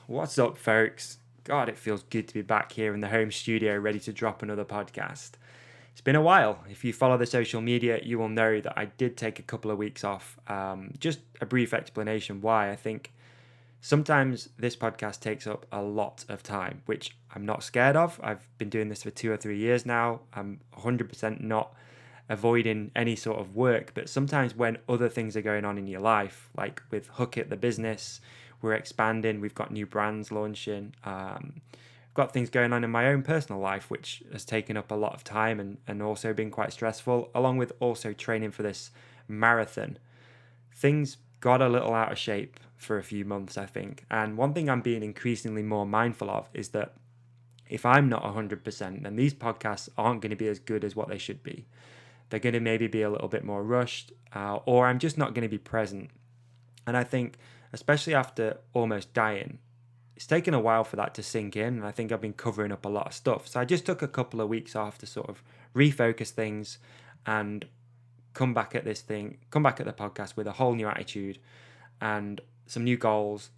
What's up, folks? God, it feels good to be back here in the home studio ready to drop another podcast. It's been a while. If you follow the social media, you will know that I did take a couple of weeks off. Just a brief explanation why. I think sometimes this podcast takes up a lot of time, which I'm not scared of. I've been doing this for 2 or 3 years now. I'm 100% not avoiding any sort of work, but sometimes when other things are going on in your life, like with Hook It, the business, we're expanding, we've got new brands launching, I've got things going on in my own personal life, which has taken up a lot of time and also been quite stressful, along with also training for this marathon. Things got a little out of shape for a few months, I think. And one thing I'm being increasingly more mindful of is that if I'm not 100%, then these podcasts aren't going to be as good as what they should be. They're going to maybe be a little bit more rushed, or I'm just not going to be present. And I think, especially after almost dying, it's taken a while for that to sink in, and I think I've been covering up a lot of stuff. So I just took a couple of weeks off to sort of refocus things and come back at the podcast with a whole new attitude and some new goals,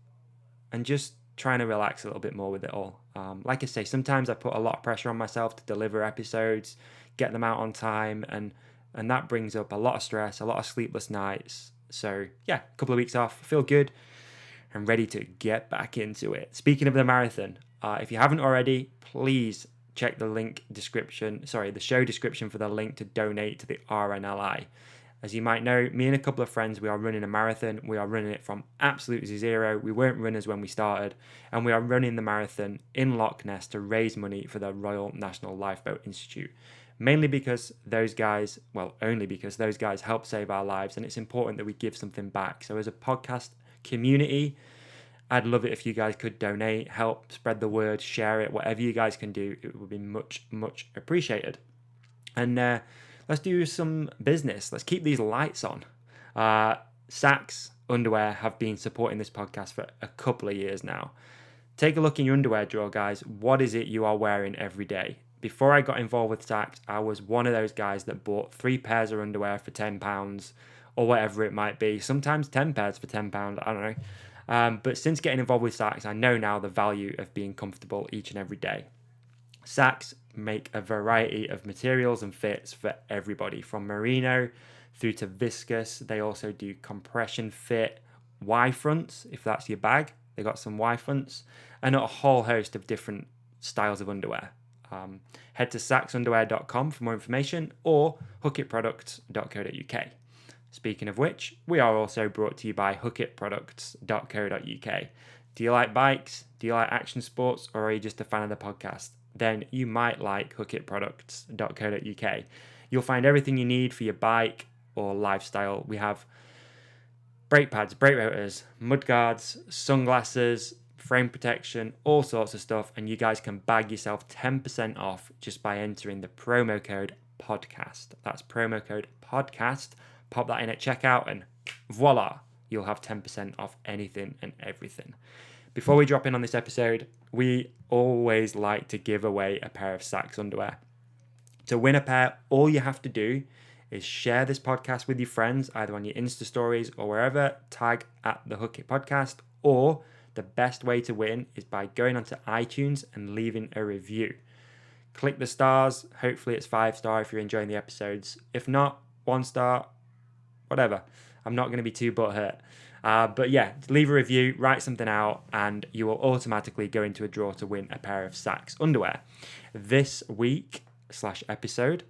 and just trying to relax a little bit more with it all. Like I say, sometimes I put a lot of pressure on myself to deliver episodes, get them out on time, and that brings up a lot of stress, a lot of sleepless nights. So yeah, a couple of weeks off, feel good and ready to get back into it. Speaking of the marathon, if you haven't already, please check the show description for the link to donate to the RNLI. As you might know, me and a couple of friends, we are running a marathon. We are running it from absolutely zero. We weren't runners when we started, and we are running the marathon in Loch Ness to raise money for the Royal National Lifeboat Institute. Only because those guys help save our lives, and it's important that we give something back. So as a podcast community, I'd love it if you guys could donate, help spread the word, share it, whatever you guys can do. It would be much, much appreciated. And let's do some business. Let's keep these lights on. Saks Underwear have been supporting this podcast for a couple of years now. Take a look in your underwear drawer, guys. What is it you are wearing every day? Before I got involved with Saks, I was one of those guys that bought 3 pairs of underwear for £10 or whatever it might be. Sometimes 10 pairs for £10, I don't know. But since getting involved with Saks, I know now the value of being comfortable each and every day. Saks make a variety of materials and fits for everybody, from merino through to viscose. They also do compression fit, Y-fronts, if that's your bag. They got some Y-fronts, and a whole host of different styles of underwear. Head to saksunderwear.com for more information, or hookitproducts.co.uk. Speaking of which, we are also brought to you by hookitproducts.co.uk. Do you like bikes? Do you like action sports? Or are you just a fan of the podcast? Then you might like hookitproducts.co.uk. You'll find everything you need for your bike or lifestyle. We have brake pads, brake rotors, mud guards, sunglasses, frame protection, all sorts of stuff, and you guys can bag yourself 10% off just by entering the promo code podcast. That's promo code podcast. Pop that in at checkout and voila, you'll have 10% off anything and everything. Before we drop in on this episode, we always like to give away a pair of Saks underwear. To win a pair, all you have to do is share this podcast with your friends, either on your Insta stories or wherever, tag at the Hook It Podcast, or the best way to win is by going onto iTunes and leaving a review. Click the stars. Hopefully it's 5-star if you're enjoying the episodes. If not, 1 star, whatever. I'm not going to be too butthurt. But yeah, leave a review, write something out, and you will automatically go into a draw to win a pair of Saks underwear. This week/episode,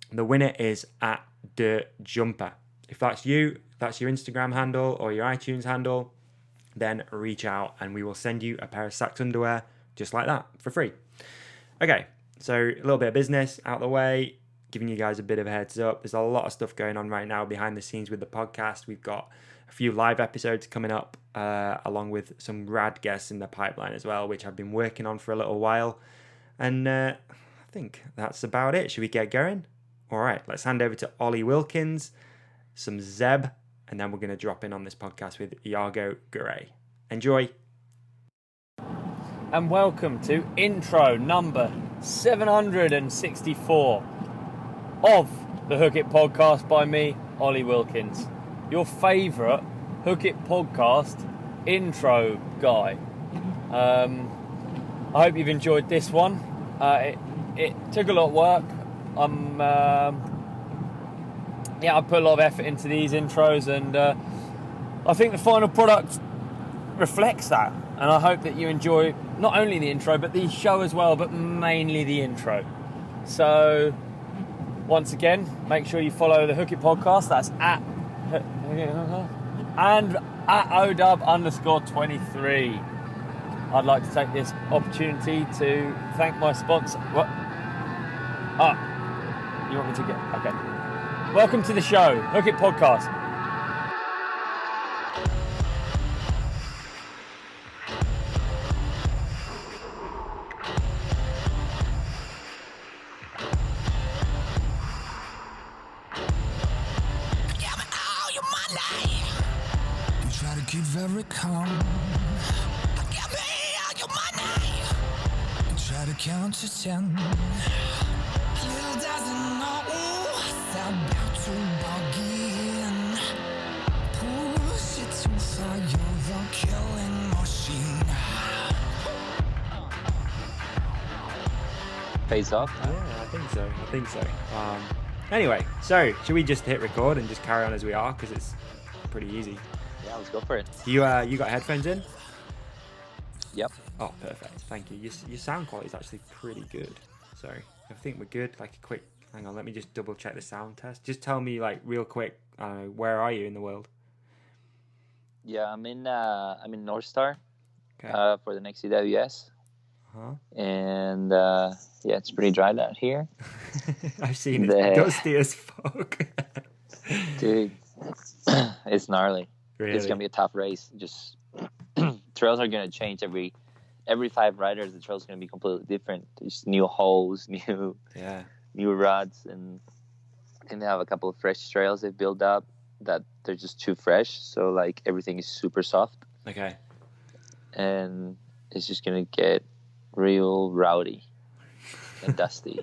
the winner is at Dirt Jumper. If that's you, that's your Instagram handle or your iTunes handle, then reach out and we will send you a pair of Saks underwear just like that for free. Okay, so a little bit of business out of the way, giving you guys a bit of a heads up. There's a lot of stuff going on right now behind the scenes with the podcast. We've got a few live episodes coming up, along with some rad guests in the pipeline as well, which I've been working on for a little while. And I think that's about it. Should we get going? All right, let's hand over to Ollie Wilkins, some Zeb, and then we're going to drop in on this podcast with Iago Garay. Enjoy. And welcome to intro number 764 of the Hook It Podcast by me, Ollie Wilkins, your favourite Hook It Podcast intro guy. I hope you've enjoyed this one. It took a lot of work. I put a lot of effort into these intros, and I think the final product reflects that. And I hope that you enjoy not only the intro, but the show as well, but mainly the intro. So, once again, make sure you follow the Hook It Podcast. That's at and at ODub_23. I'd like to take this opportunity to thank my sponsor. What? You want me to get? Okay. Welcome to the show, Hook It Podcast. Keep very calm. Give me all your money. Try to count to 10. Little doesn't know it's about to begin. Push it too far, you're a killing machine. Face off? Yeah, I think so. Anyway, so should we just hit record and just carry on as we are? Because it's pretty easy. Yeah, let's go for it. You got headphones in? Yep. Oh, perfect. Thank you. Your sound quality is actually pretty good. So I think we're good. Like a quick, hang on, let me just double check the sound test. Just tell me like real quick, where are you in the world? Yeah, I'm in North Star Okay. for the next CWS. Huh? And it's pretty dry out here. I've seen it. Dusty as fuck. Dude, it's gnarly. Really? It's gonna be a tough race. Just trails are gonna change every 5 riders. The trail's gonna be completely different. There's new holes, new rods, and I think they have a couple of fresh trails they've built up that they're just too fresh. So like everything is super soft. Okay. And it's just gonna get real rowdy and dusty.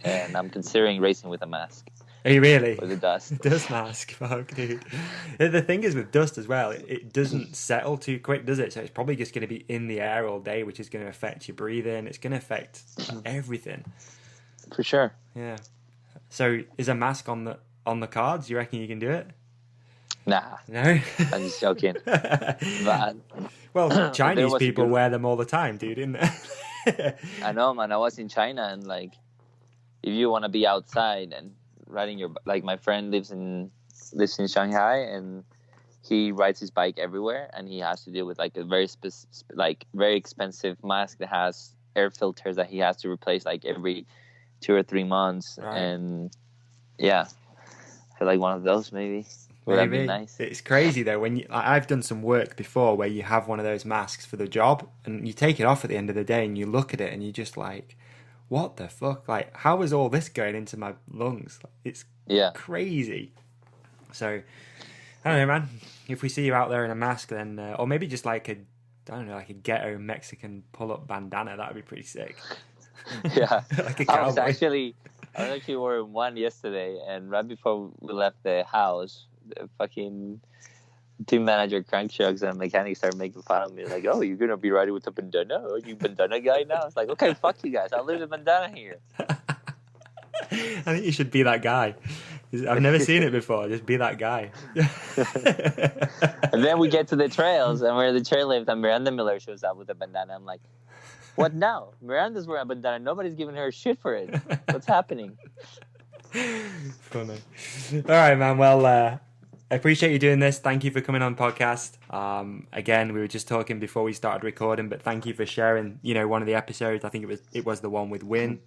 And I'm considering racing with a mask. Are you really? For the dust. Dust mask, fuck, dude. The thing is with dust as well, it doesn't settle too quick, does it? So it's probably just going to be in the air all day, which is going to affect your breathing. It's going to affect everything. For sure. Yeah. So is a mask on the cards? You reckon you can do it? Nah. No? I'm just joking. But, well, Chinese people wear them all the time, dude, isn't it? I know, man. I was in China, and like, if you want to be outside and riding your, like, my friend lives in Shanghai, and he rides his bike everywhere, and he has to deal with like a very very expensive mask that has air filters that he has to replace like every 2 or 3 months. Right. And yeah, I feel like one of those maybe. Would that be nice? It's crazy though when I've done some work before where you have one of those masks for the job and you take it off at the end of the day and you look at it and you're just like, what the fuck? Like, how is all this going into my lungs? It's crazy. So, I don't know, man. If we see you out there in a mask, then, or maybe just like a ghetto Mexican pull-up bandana, that would be pretty sick. Yeah. Like a cowboy. I was actually wearing one yesterday, and right before we left the house, the fucking team manager, crankshucks, and mechanics started making fun of me. Like, oh, you're going to be riding with a bandana? Are you bandana guy now? It's like, okay, fuck you guys. I'll leave the bandana here. I think you should be that guy. I've never seen it before. Just be that guy. And then we get to the trails, and we're at the trail lift, and Miranda Miller shows up with a bandana. I'm like, what now? Miranda's wearing a bandana. Nobody's giving her shit for it. What's happening? Funny. All right, man. Well, I appreciate you doing this. Thank you for coming on podcast. Again, we were just talking before we started recording, but thank you for sharing, one of the episodes. I think it was the one with Win.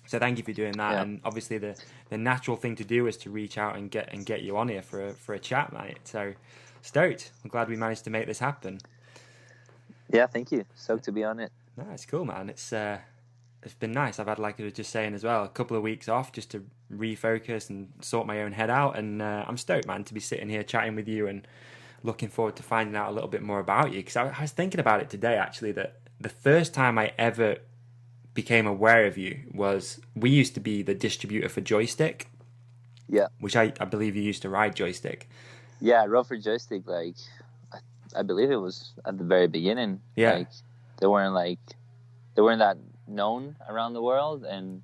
So thank you for doing that. Yeah. And obviously the natural thing to do is to reach out and get you on here for a chat, mate. So stoked. I'm glad we managed to make this happen. Yeah, thank you. Stoked to be on it. No, it's cool, man. It's been nice. I've had, like I was just saying as well, a couple of weeks off just to refocus and sort my own head out. And I'm stoked, man, to be sitting here chatting with you and looking forward to finding out a little bit more about you. Because I was thinking about it today, actually, that the first time I ever became aware of you was we used to be the distributor for Joystick. Yeah. Which I believe you used to ride Joystick. Yeah, I rode for Joystick, like, I believe it was at the very beginning. Yeah. Like they weren't that known around the world. And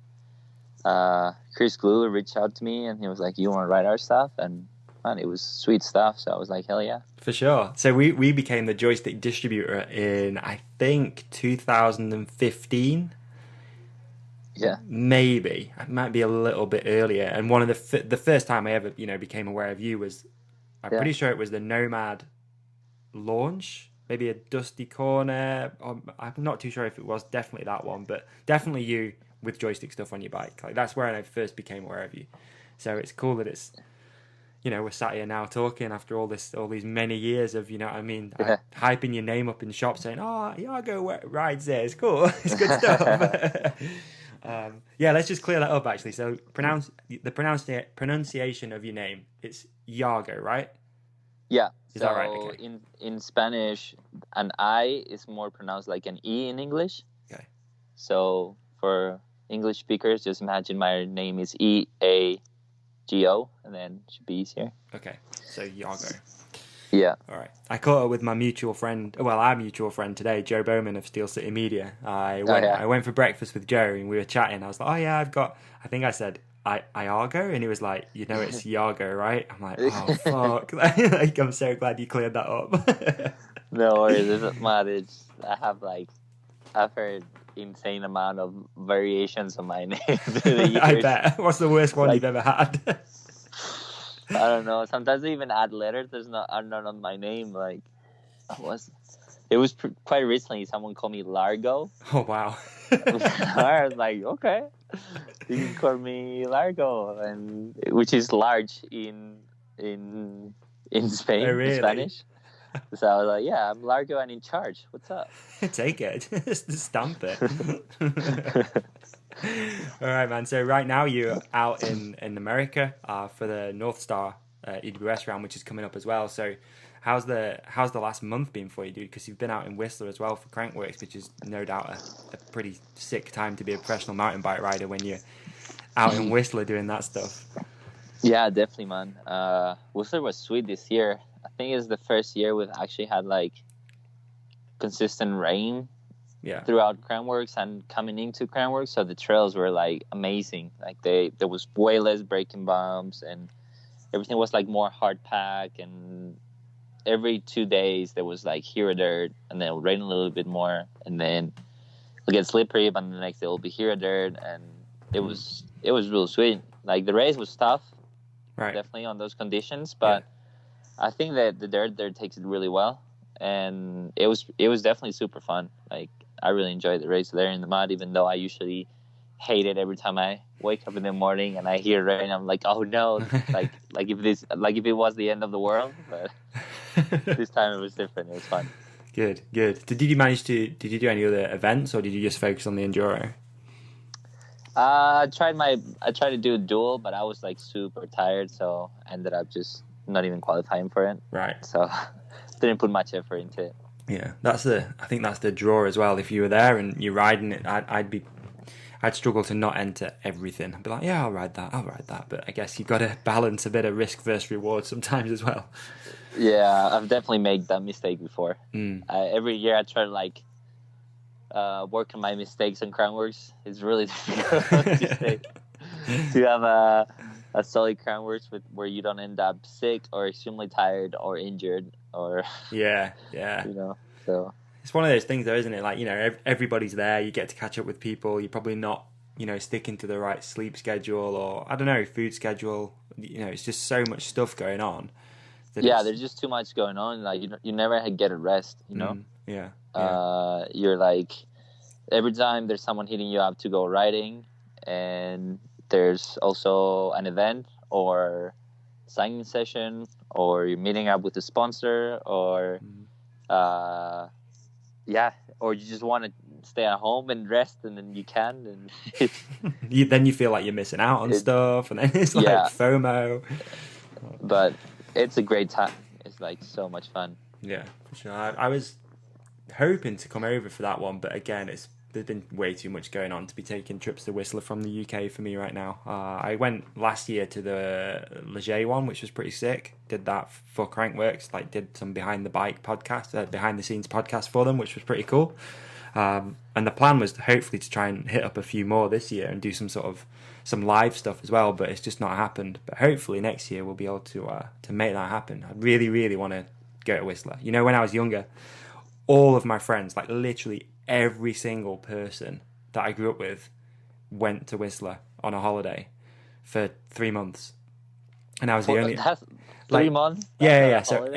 Chris Glue reached out to me and he was like, "You want to write our stuff?" And man, it was sweet stuff. So I was like, hell yeah. For sure. So we became the joystick distributor in, I think, 2015. Yeah. Maybe. It might be a little bit earlier. And one of the first time I ever, became aware of you was, I'm pretty sure it was the Nomad launch, maybe a Dusty Corner. I'm not too sure if it was definitely that one, but definitely you with joystick stuff on your bike. Like, that's where I first became aware of you. So it's cool that it's, we're sat here now talking after all these many years of, hyping your name up in shops saying, "Oh, Iago rides there." It's cool. It's good stuff. Let's just clear that up actually. So pronunciation of your name, it's Iago, right? Yeah. Is that right? Okay. In Spanish, an I is more pronounced like an E in English. Okay. So for English speakers, just imagine my name is Eago, and then it should be easier. Okay, so Iago. Yeah. All right. I caught up with my mutual friend. Well, our mutual friend today, Joe Bowman of Steel City Media. I went for breakfast with Joe, and we were chatting. I was like, "Oh yeah, I think I said Iago," and he was like, "It's Iago, right?" I'm like, "Oh fuck!" Like, I'm so glad you cleared that up. No worries. It doesn't matter. I've heard insane amount of variations of my name through the years. I bet. What's the worst one you've ever had? I don't know. Sometimes I even add letters. There's none on my name. Like, it was quite recently. Someone called me Largo. Oh wow! I was like, okay, you can call me Largo, and which is large in Spain, oh, really? in Spanish. So I was like, yeah, I'm Largo and in charge. What's up? Take it. Just stamp it. All right, man. So right now you're out in America for the North Star EWS SRAM, which is coming up as well. So how's the last month been for you, dude? Because you've been out in Whistler as well for Crankworks, which is no doubt a pretty sick time to be a professional mountain bike rider when you're out in Whistler doing that stuff. Yeah, definitely, man. Whistler was sweet this year. I think it's the first year we've actually had like consistent rain throughout Crankworks and coming into Crankworks. So the trails were like amazing. Like there was way less braking bumps and everything was like more hard pack. And every 2 days there was like hero dirt, and then it would rain a little bit more, and then it'll get slippery, but the next day it'll be hero dirt, and it was real sweet. Like the race was tough, right? Definitely on those conditions, but I think that the dirt there takes it really well, and it was definitely super fun. Like I really enjoyed the race there in the mud, even though I usually hate it every time I wake up in the morning and I hear rain. I'm like, oh no, like if it was the end of the world, but this time it was different. It was fun. Good. Did you do any other events, or did you just focus on the enduro? I tried to do a duel, but I was like super tired, so I ended up just not even qualifying for it. Right. So didn't put much effort into it. Yeah, I think that's the draw as well. If you were there and you're riding it, I'd struggle to not enter everything. I'd be like, yeah, I'll ride that. But I guess you've got to balance a bit of risk versus reward sometimes as well. Yeah, I've definitely made that mistake before. Every year I try to like work on my mistakes on Crankworks. It's really difficult to have a solid Crankworks where you don't end up sick or extremely tired or injured or yeah. So it's one of those things though, isn't it? Like, everybody's there, you get to catch up with people, you're probably not sticking to the right sleep schedule or I don't know, food schedule. It's just so much stuff going on. There's just too much going on. Like you never get a rest. You're like every time there's someone hitting you up to go riding, and there's also an event or signing session, or you're meeting up with a sponsor, or or you just want to stay at home and rest, and then you can, and then you feel like you're missing out on stuff, and then it's like FOMO. But it's a great time. It's like so much fun. Yeah, for sure. I was hoping to come over for that one, but again, there's been way too much going on to be taking trips to Whistler from the UK for me right now. I went last year to the Leger one, which was pretty sick. Did that for Crankworks, did some behind the scenes podcast for them, which was pretty cool. And the plan was hopefully to try and hit up a few more this year and do some live stuff as well, but it's just not happened. But hopefully next year we'll be able to make that happen. I really, really want to go to Whistler. You know, when I was younger, all of my friends, like literally every single person that I grew up with, went to Whistler on a holiday for 3 months, and I was the only. That's 3 like, months. Yeah. So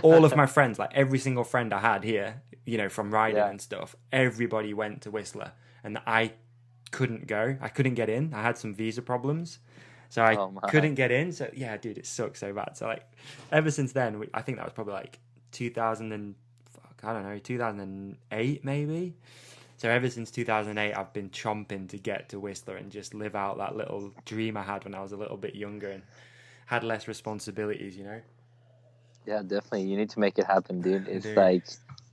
all of my friends, like every single friend I had here, you know, from riding and stuff, everybody went to Whistler, and I couldn't go. I couldn't get in. I had some visa problems, so I couldn't get in. So yeah, dude, it sucks so bad. So like, ever since then, I think that was probably like 2008 maybe. So ever since 2008, I've been chomping to get to Whistler and just live out that little dream I had when I was a little bit younger and had less responsibilities, you know? Yeah, definitely. You need to make it happen, dude. It's like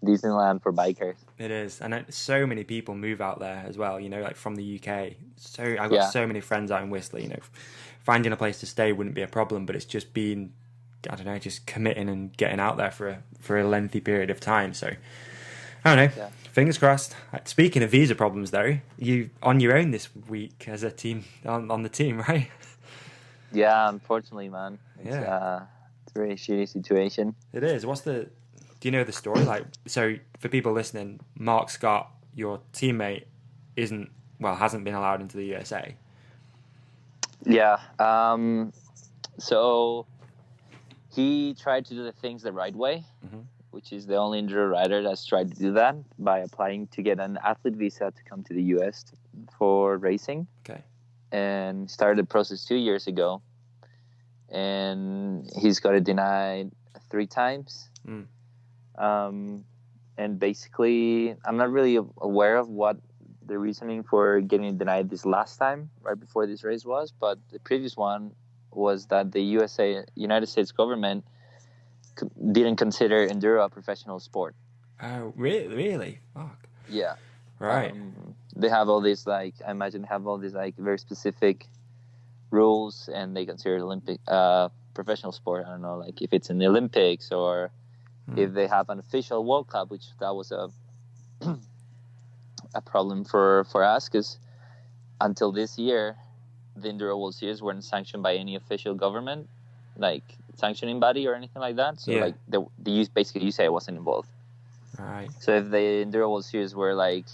Disneyland for bikers. It is. And so many people move out there as well, you know, like from the UK. So I've got so many friends out in Whistler, you know. Finding a place to stay wouldn't be a problem, but it's just being, I don't know, just committing and getting out there for a lengthy period of time. So, I don't know. Yeah. Fingers crossed. Speaking of visa problems, though, you on your own this week as a team on the team, right? Yeah, unfortunately, man. It's a very shitty situation. It is. Do you know the story? Like, so for people listening, Mark Scott, your teammate, hasn't been allowed into the USA. Yeah. So he tried to do the things the right way. Mm-hmm. Which is the only enduro rider that's tried to do that by applying to get an athlete visa to come to the US for racing. Okay. And started the process 2 years ago. And he's got it denied 3 times. And basically, I'm not really aware of what the reasoning for getting it denied this last time, right before this race was. But the previous one was that the United States government didn't consider enduro a professional sport. Oh, really? Fuck. Yeah. Right. They have all these, like, I imagine have all these, like, very specific rules, and they consider Olympic professional sport. I don't know, like, if it's in the Olympics or if they have an official World Cup, which that was a problem for us, because until this year, the Enduro World Series weren't sanctioned by any official government, like sanctioning body or anything like that. So like the basically UCI wasn't involved. Right. So if the Enduro World Series were like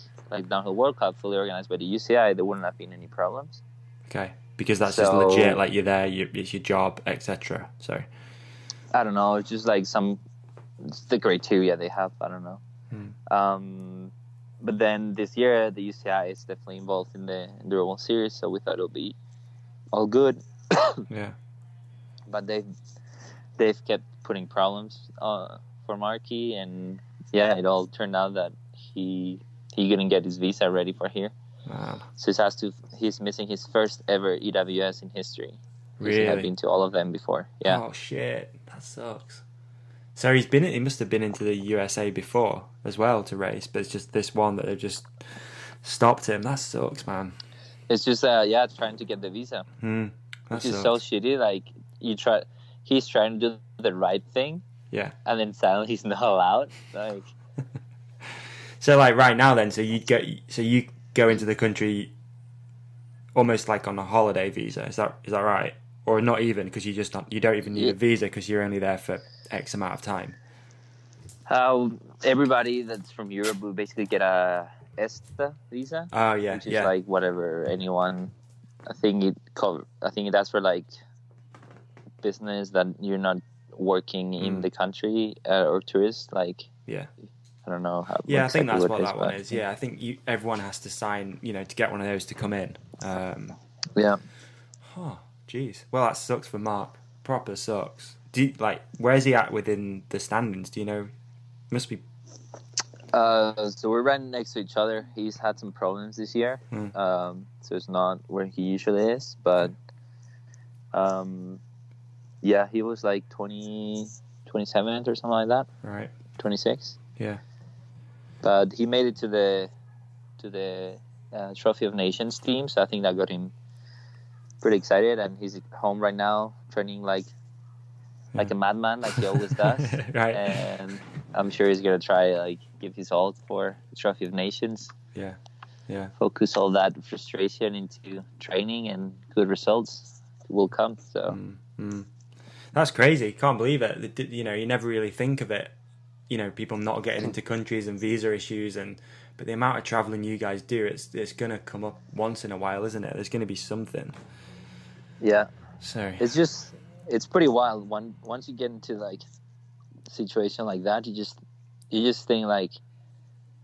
Downhill World Cup fully organized by the UCI, there wouldn't have been any problems. Okay, because that's just legit. Like, you're there, it's your job, etc. So I don't know. It's just like the criteria they have. I don't know. But then this year the UCI is definitely involved in the Enduro World Series, so we thought it'll be all good. Yeah. But they've kept putting problems for Marky, and it all turned out that he couldn't get his visa ready for here. Wow. So he's missing his first ever EWS in history. Really? He had been to all of them before. Yeah. Oh shit, that sucks. So he must have been into the USA before as well to race, but it's just this one that they've just stopped him. That sucks, man. It's just trying to get the visa, which is so shitty. Like, he's trying to do the right thing, and then suddenly he's not allowed. Like, so like right now, then, you go into the country almost like on a holiday visa. Is that right? Or not even, because you don't even need a visa because you're only there for X amount of time. Everybody that's from Europe will basically get a ESTA visa. Oh yeah, which is like whatever anyone. I think that's for like business that you're not working in the country or tourist. Like I don't know how. Yeah, I think that's what that one is. Yeah, I think everyone has to sign, to get one of those to come in. Yeah. Oh, jeez. Well, that sucks for Mark. Proper sucks. Where's he at within the standings? Do you know? Must be. So we're right next to each other. He's had some problems this year, so it's not where he usually is. But he was like 27th or something like that. Right. 26. Yeah. But he made it to the Trophy of Nations team, so I think that got him pretty excited, and he's home right now training like a madman, like he always does. Right. And I'm sure he's gonna try like give his all for the Trophy of Nations. Yeah, yeah. Focus all that frustration into training, and good results will come. So That's crazy. Can't believe it. You know, you never really think of it. You know, people not getting into countries and visa issues, but the amount of traveling you guys do, it's gonna come up once in a while, isn't it? There's gonna be something. yeah, So it's pretty wild. Once you get into like a situation like that, you just think like,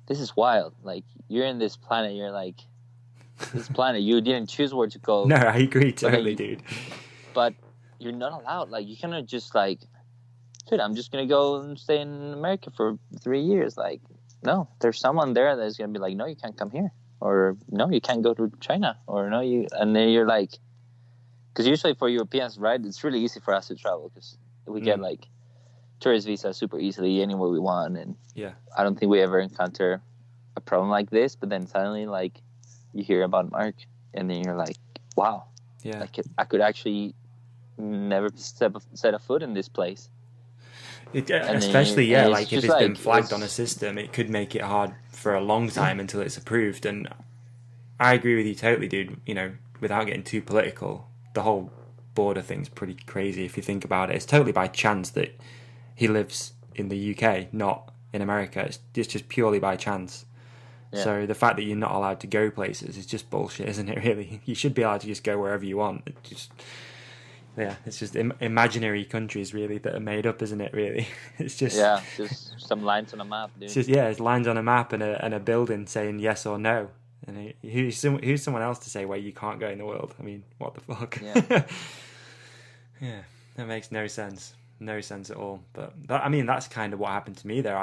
this is wild. Like, you're in this planet. You're like, this planet. You didn't choose where to go. no, I agree totally, dude. But you're not allowed. Like, you cannot just like, dude, I'm just gonna go and stay in America for 3 years. Like, no, there's someone there that's gonna be like, no, you can't come here, or no, you can't go to China, or no, you. And then you're like, because usually for Europeans, right, it's really easy for us to travel because we get like tourist visa super easily anywhere we want, and Yeah. I don't think we ever encounter a problem like this. But then suddenly, like, you hear about Mark, and then you're like, wow, Yeah. I could actually never set a foot in this place. Especially, then it's like if just it's been like, flagged on a system, it could make it hard for a long time until it's approved. And I agree with you totally, dude. You know, without getting too political, the whole border thing's pretty crazy if you think about it. It's totally by chance that he lives in the UK, not in America. It's just purely by chance. Yeah. So the fact that you're not allowed to go places is just bullshit, isn't it? Really, you should be allowed to just go wherever you want. It's just imaginary countries, really, that are made up, isn't it? Really, it's just just some lines on a map, dude. It's just it's lines on a map and a building saying yes or no. And who's someone else to say where you can't go in the world? I mean, what the fuck? Yeah. Yeah, that makes no sense. No sense at all. But that's kind of what happened to me there.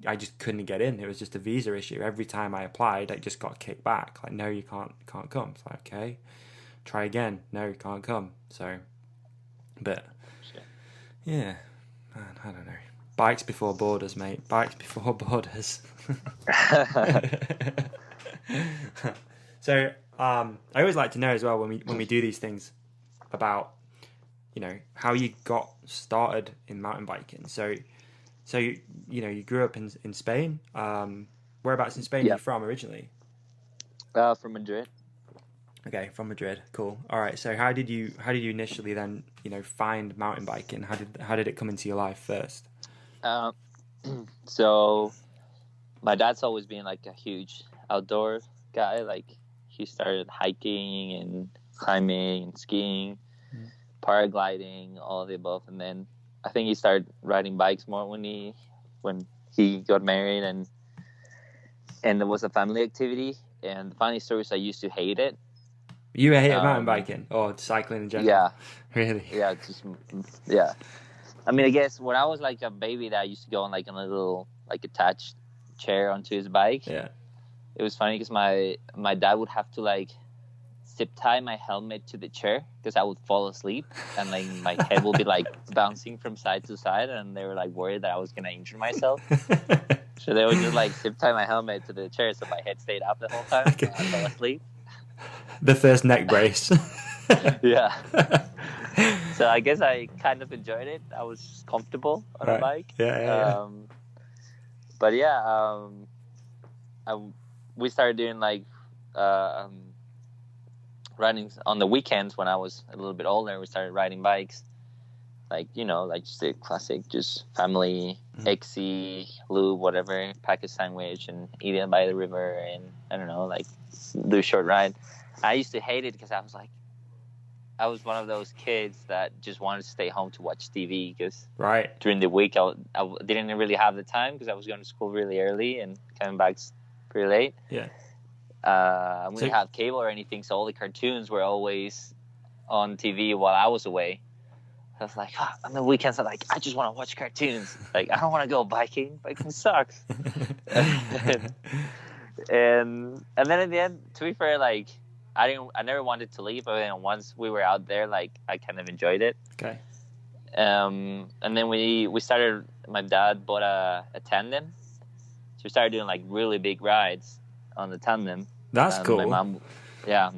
I just couldn't get in. It was just a visa issue. Every time I applied, I just got kicked back. Like, no, you can't come. It's like, okay, try again. No, you can't come. So, but yeah, man, I don't know. Bikes before borders, mate. Bikes before borders. So, I always like to know as well when we do these things about, you know, how you got started in mountain biking. So you grew up in Spain. Whereabouts in Spain are you from originally? From Madrid. Okay, from Madrid. Cool. All right. So how did you initially then, you know, find mountain biking? How did it come into your life first? So my dad's always been like a huge outdoor guy. Like, he started hiking and climbing and skiing, paragliding, all of the above. And then I think he started riding bikes more when he got married, and it was a family activity. And the funny story is, I used to hate it. You hated mountain biking or cycling in general? Yeah. Really? Yeah. I mean, I guess when I was like a baby, that I used to go on like a little like attached chair onto his bike. Yeah. It was funny because my dad would have to like zip tie my helmet to the chair because I would fall asleep, and like my head would be like bouncing from side to side, and they were like worried that I was gonna injure myself. So they would just like zip tie my helmet to the chair so my head stayed up the whole time. Okay. I fell asleep. The first neck brace. Yeah. So I guess I kind of enjoyed it. I was comfortable on a bike. Yeah. But yeah, we started doing like riding on the weekends when I was a little bit older. We started riding bikes, like, you know, like just the classic, just family, XC, lube, whatever, pack a sandwich and eat it by the river, and I don't know, like do a short ride. I used to hate it because I was one of those kids that just wanted to stay home to watch TV, because during the week I didn't really have the time because I was going to school really early and coming back pretty late. Yeah. We didn't have cable or anything, so all the cartoons were always on TV while I was away. I was like, on the weekends, I just want to watch cartoons. Like, I don't want to go biking. Biking sucks. and then in the end, to be fair, like, I never wanted to leave, but then once we were out there, like, I kind of enjoyed it. Okay. And then we started. My dad bought a tandem, so we started doing like really big rides on the tandem. That's cool. My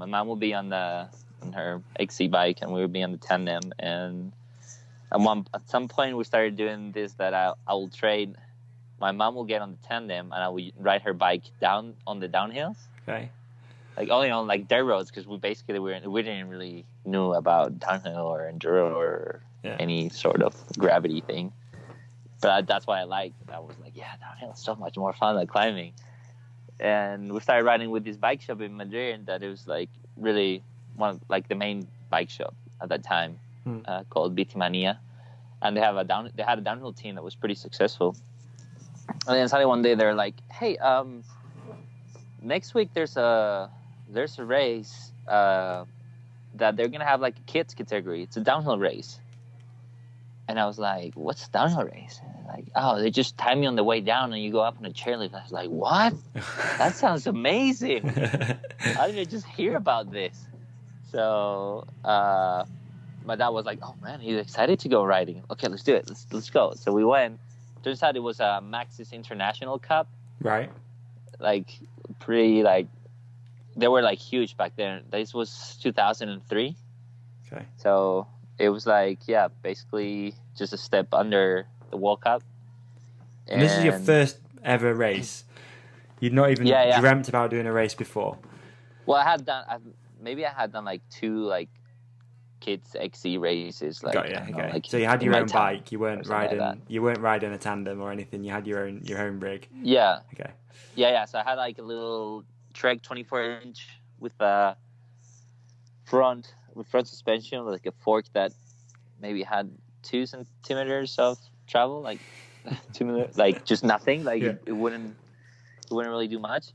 mom will be on her XC bike, and we would be on the tandem. And at some point, we started doing this, that I will trade my mom will get on the tandem, and I would ride her bike down on the downhills. Okay. Like only on like dirt roads, because we didn't really know about downhill or enduro or any sort of gravity thing. But that's why I was like, yeah, downhill is so much more fun than climbing. And we started riding with this bike shop in Madrid that it was like really the main bike shop at that time, called Bitimania, and they had a downhill team that was pretty successful. And then suddenly one day they're like, hey, next week there's a race that they're gonna have like a kids category. It's a downhill race. And I was like, what's a downhill race? And like, oh, they just tie me on the way down and you go up on a chairlift. I was like, what? That sounds amazing. How did I just hear about this? So my dad was like, oh man, he's excited to go riding. Okay, let's do it. Let's go. So we went. Turns out it was a Maxis International Cup. Right. Like pretty like they were like huge back then. This was 2003. Okay. So it was like, yeah, basically just a step under the World Cup. And this is your first ever race. You'd not even dreamt about doing a race before. Well, I had done like 2 like kids XC races. Like, got you. Okay. Like, so you had your own bike. You weren't riding. Like you weren't riding a tandem or anything. You had your own rig. Yeah. Okay. Yeah. So I had like a little Trek 24-inch with front suspension, with like a fork that maybe had 2 centimeters of travel, like 2 minutes, like just nothing. Like it wouldn't really do much.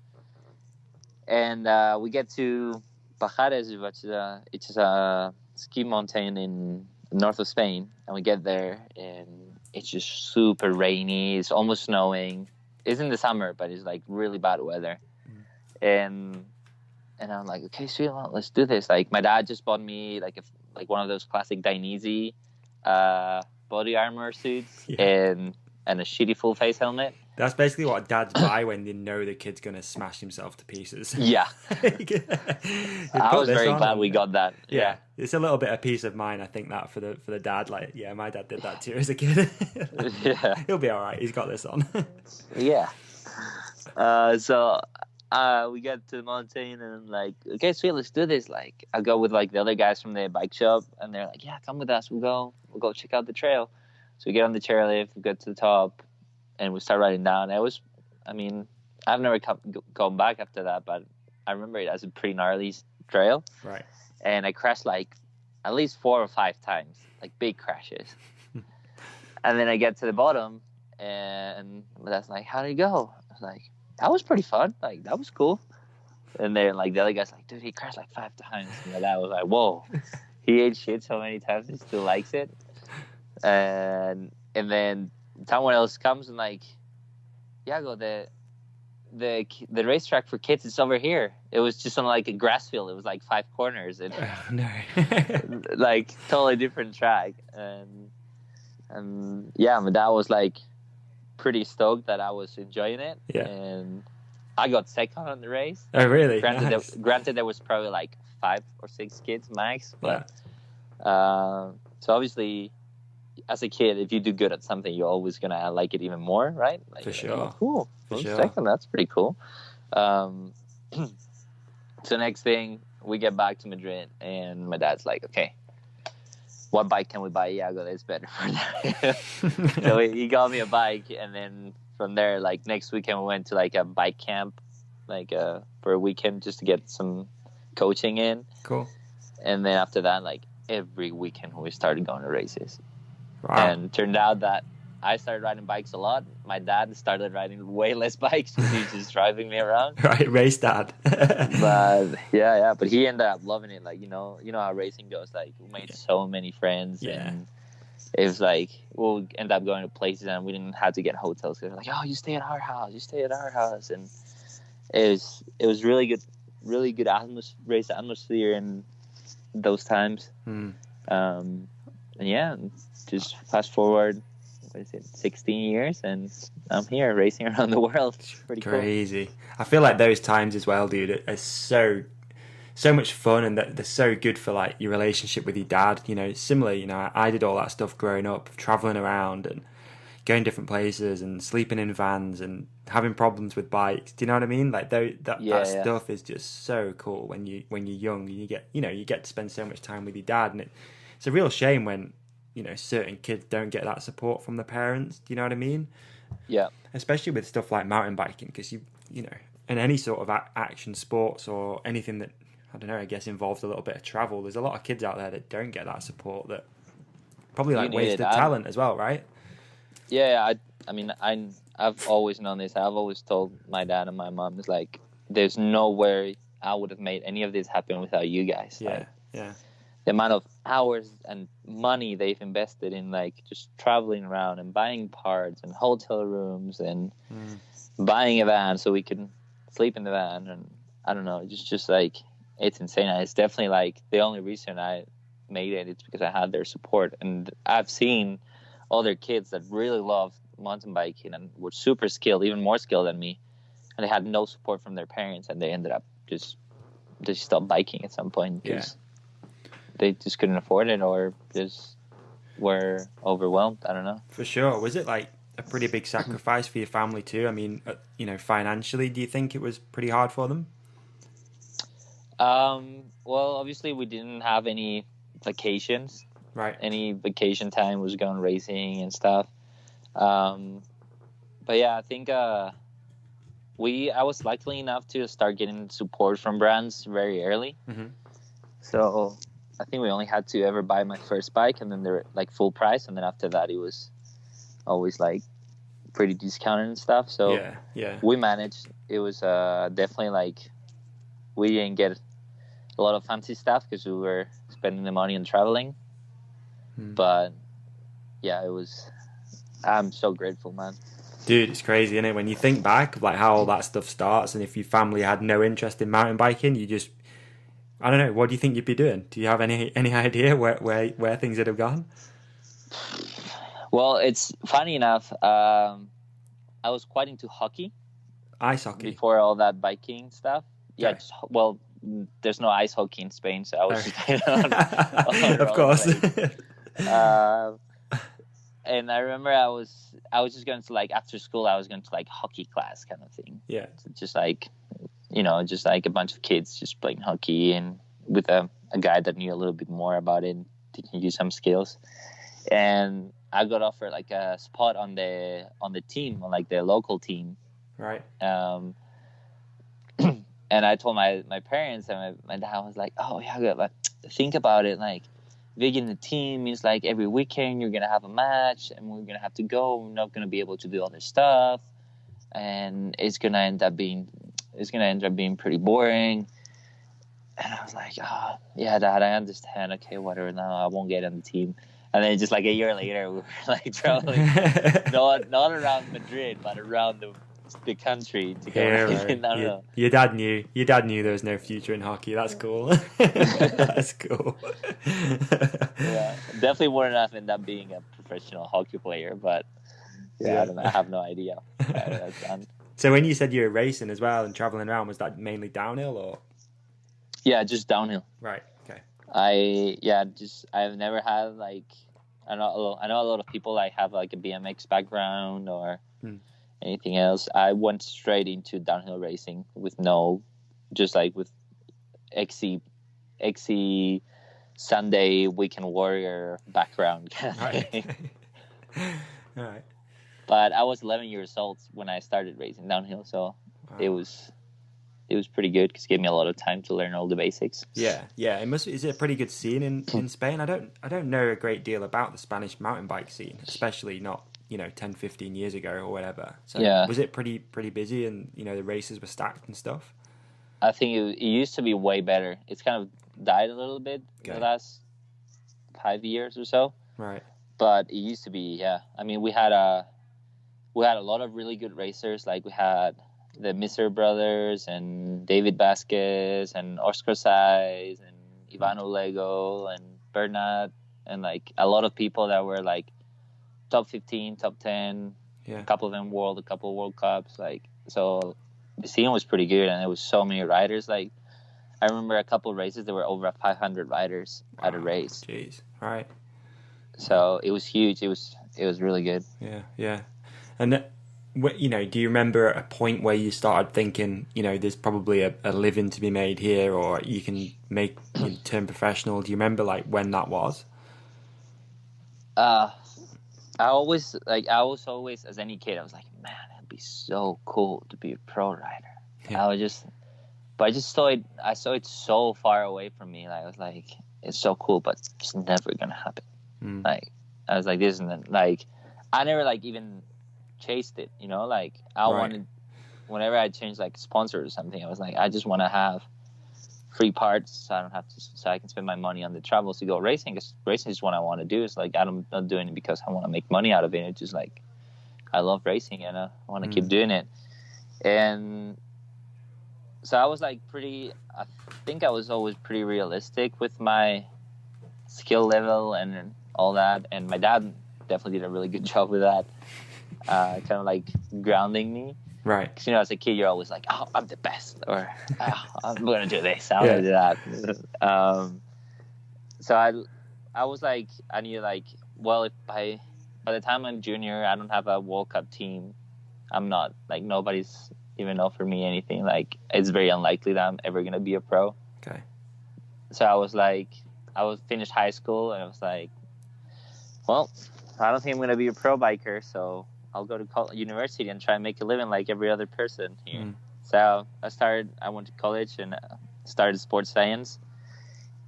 And we get to Pajares, which is a ski mountain in north of Spain, and we get there and it's just super rainy. It's almost snowing. It's in the summer, but it's like really bad weather. And I'm like, okay, sweet, well, let's do this. Like my dad just bought me like one of those classic Dainese body armor suits and a shitty full face helmet. That's basically what dads buy when they know the kid's gonna smash himself to pieces. Yeah. I was very glad we got that. Yeah. It's a little bit of peace of mind, I think, that for the dad. Like, yeah, my dad did that too as a kid. He'll be all right. He's got this on. Yeah. So we get to the mountain and like, okay, sweet, let's do this. Like, I go with like the other guys from the bike shop, and they're like, yeah, come with us. We'll go check out the trail. So we get on the chairlift, we get to the top, and we start riding down. I've never gone back after that, but I remember it as a pretty gnarly trail. Right. And I crashed like at least 4 or 5 times, like big crashes. And then I get to the bottom, and that's like, how did it go? I was like, that was pretty fun. Like, that was cool. And then like the other guy's like, dude, he crashed like 5 times. And my dad was like, whoa, he ate shit so many times, he still likes it. And then someone else comes and like, Iago, the racetrack for kids is over here. It was just on like a grass field. It was like 5 corners and no. like totally different track. And yeah, my dad was like pretty stoked that I was enjoying it. Yeah. And I got second on the race. Oh, really? Granted, there was probably like 5 or 6 kids max, but so obviously, as a kid, if you do good at something, you're always gonna like it even more, right? Like, for sure. Oh, cool. For sure. Second, that's pretty cool. So next thing, we get back to Madrid, and my dad's like, okay, what bike can we buy Iago that's better for that? So he got me a bike, and then from there, like next weekend, we went to like a bike camp, like for a weekend just to get some coaching in. Cool. And then after that, like every weekend, we started going to races. Wow. And turned out that I started riding bikes a lot. My dad started riding way less bikes because he was just driving me around. Right, race dad. But but he ended up loving it. Like, you know how racing goes. Like, we made so many friends. Yeah. And it was like, we'll end up going to places and we didn't have to get hotels. They're like, oh, you stay at our house. And it was really good race atmosphere in those times. And yeah, just fast forward, 16 years, and I'm here racing around the world. It's pretty crazy. Cool. I feel like those times as well, dude, are so much fun, and they're so good for like your relationship with your dad. You know, similar. You know, I did all that stuff growing up, traveling around and going different places and sleeping in vans and having problems with bikes. Do you know what I mean? Like that stuff is just so cool when you're young. You get to spend so much time with your dad, and it's a real shame when certain kids don't get that support from their parents. Do you know what I mean? Yeah. Especially with stuff like mountain biking, because in any sort of action sports or anything that, I don't know, I guess involves a little bit of travel, there's a lot of kids out there that don't get that support, that probably like wasted talent as well, right? Yeah, I mean, I've always known this. I've always told my dad and my mom, it's like, there's no way I would have made any of this happen without you guys. Yeah, like, yeah. The amount of hours and money they've invested in, like, just traveling around and buying parts and hotel rooms and buying a van so we can sleep in the van. And I don't know, it's just like, it's insane. And it's definitely like the only reason I made it. It's because I had their support. And I've seen other kids that really love mountain biking and were super skilled, even more skilled than me, and they had no support from their parents, and they ended up just stopped biking at some point because they just couldn't afford it or just were overwhelmed. I don't know. For sure. Was it like a pretty big sacrifice for your family too? I mean, financially, do you think it was pretty hard for them? Well, obviously we didn't have any vacations. Right. Any vacation time was going racing and stuff. But yeah, I think I was lucky enough to start getting support from brands very early. Mm-hmm. So I think we only had to ever buy my first bike, and then they're like full price, and then after that it was always like pretty discounted and stuff. So yeah, we managed. It was definitely like we didn't get a lot of fancy stuff because we were spending the money on traveling. But yeah, it was. I'm so grateful, man. Dude, it's crazy, isn't it? When you think back of like how all that stuff starts, and if your family had no interest in mountain biking, you just, I don't know, what do you think you'd be doing? Do you have any idea where things would have gone? Well, it's funny enough. I was quite into hockey. Ice hockey. Before all that biking stuff. Yeah. Okay. Well, there's no ice hockey in Spain, so I was just playing on of course. And I remember I was just going to, like, after school, I was going to like hockey class kind of thing. Yeah. Just like, just like a bunch of kids just playing hockey, and with a guy that knew a little bit more about it, teaching you some skills. And I got offered like a spot on the team, on like the local team. Right. And I told my parents, and my dad was like, "Oh yeah, good. Like, think about it. Like, being in the team means like every weekend you're gonna have a match, and we're gonna have to go. We're not gonna be able to do other stuff, and it's gonna end up being pretty boring." And I was like, "Oh yeah, Dad, I understand. Okay, whatever. No, I won't get on the team." And then just like a year later, we were like traveling, not around Madrid, but around the country to go. Yeah, right. Your dad knew there was no future in hockey. That's cool. That's cool. Yeah, definitely wouldn't have ended up being a professional hockey player, but yeah. I don't know, I have no idea. That's done. So when you said you were racing as well and traveling around, was that mainly downhill or? Yeah, just downhill. Right. Okay. I've never had like, I know a lot of people like have like a BMX background or anything else. I went straight into downhill racing with just like with XC Sunday weekend warrior background. Right. All right. But I was 11 years old when I started racing downhill, so it was pretty good because it gave me a lot of time to learn all the basics. Yeah. Is it a pretty good scene in Spain? I don't know a great deal about the Spanish mountain bike scene, especially not 10, 15 years ago or whatever. So was it pretty busy, and the races were stacked and stuff? I think it used to be way better. It's kind of died a little bit in the last 5 years or so. Right. But it used to be, yeah. I mean, we had a lot of really good racers. Like we had the Miser brothers and David Vasquez and Oscar Saiz and Ivan Olego and Bernat, and like a lot of people that were like top 15, top 10, a couple of them a couple of World Cups. Like, so the scene was pretty good, and there was so many riders. Like, I remember a couple of races, there were over 500 riders at a race. Jeez. All right. So it was huge. It was it was really good. Yeah. And you know, do you remember a point where you started thinking, you know, there's probably a living to be made here, or you can turn professional? Do you remember like when that was? I was always, as any kid, I was like, man, it'd be so cool to be a pro rider. Yeah. I just saw it. I saw it so far away from me. Like, I was like, it's so cool, but it's never gonna happen. Like, I was like, this isn't like, I never like even chased it. You know, like I wanted, whenever I changed like sponsor or something, I was like, I just want to have free parts, so I don't have to, so I can spend my money on the travels to go racing. Because racing is what I want to do. It's like I'm not doing it because I want to make money out of it. It's just like I love racing and I want to keep doing it. And so I was like I think I was always pretty realistic with my skill level and all that. And my dad definitely did a really good job with that, kind of like grounding me. Right. Because, you know, as a kid, you're always like, oh, I'm the best, or oh, I'm going to do this, I'm going to do that. So I was like, I knew like, well, if by the time I'm junior, I don't have a World Cup team, I'm not, like, nobody's even offered me anything. Like, it's very unlikely that I'm ever going to be a pro. Okay. So I was like, finished high school, and I was like, well, I don't think I'm going to be a pro biker, so I'll go to university and try and make a living like every other person here. So I went to college and started sports science.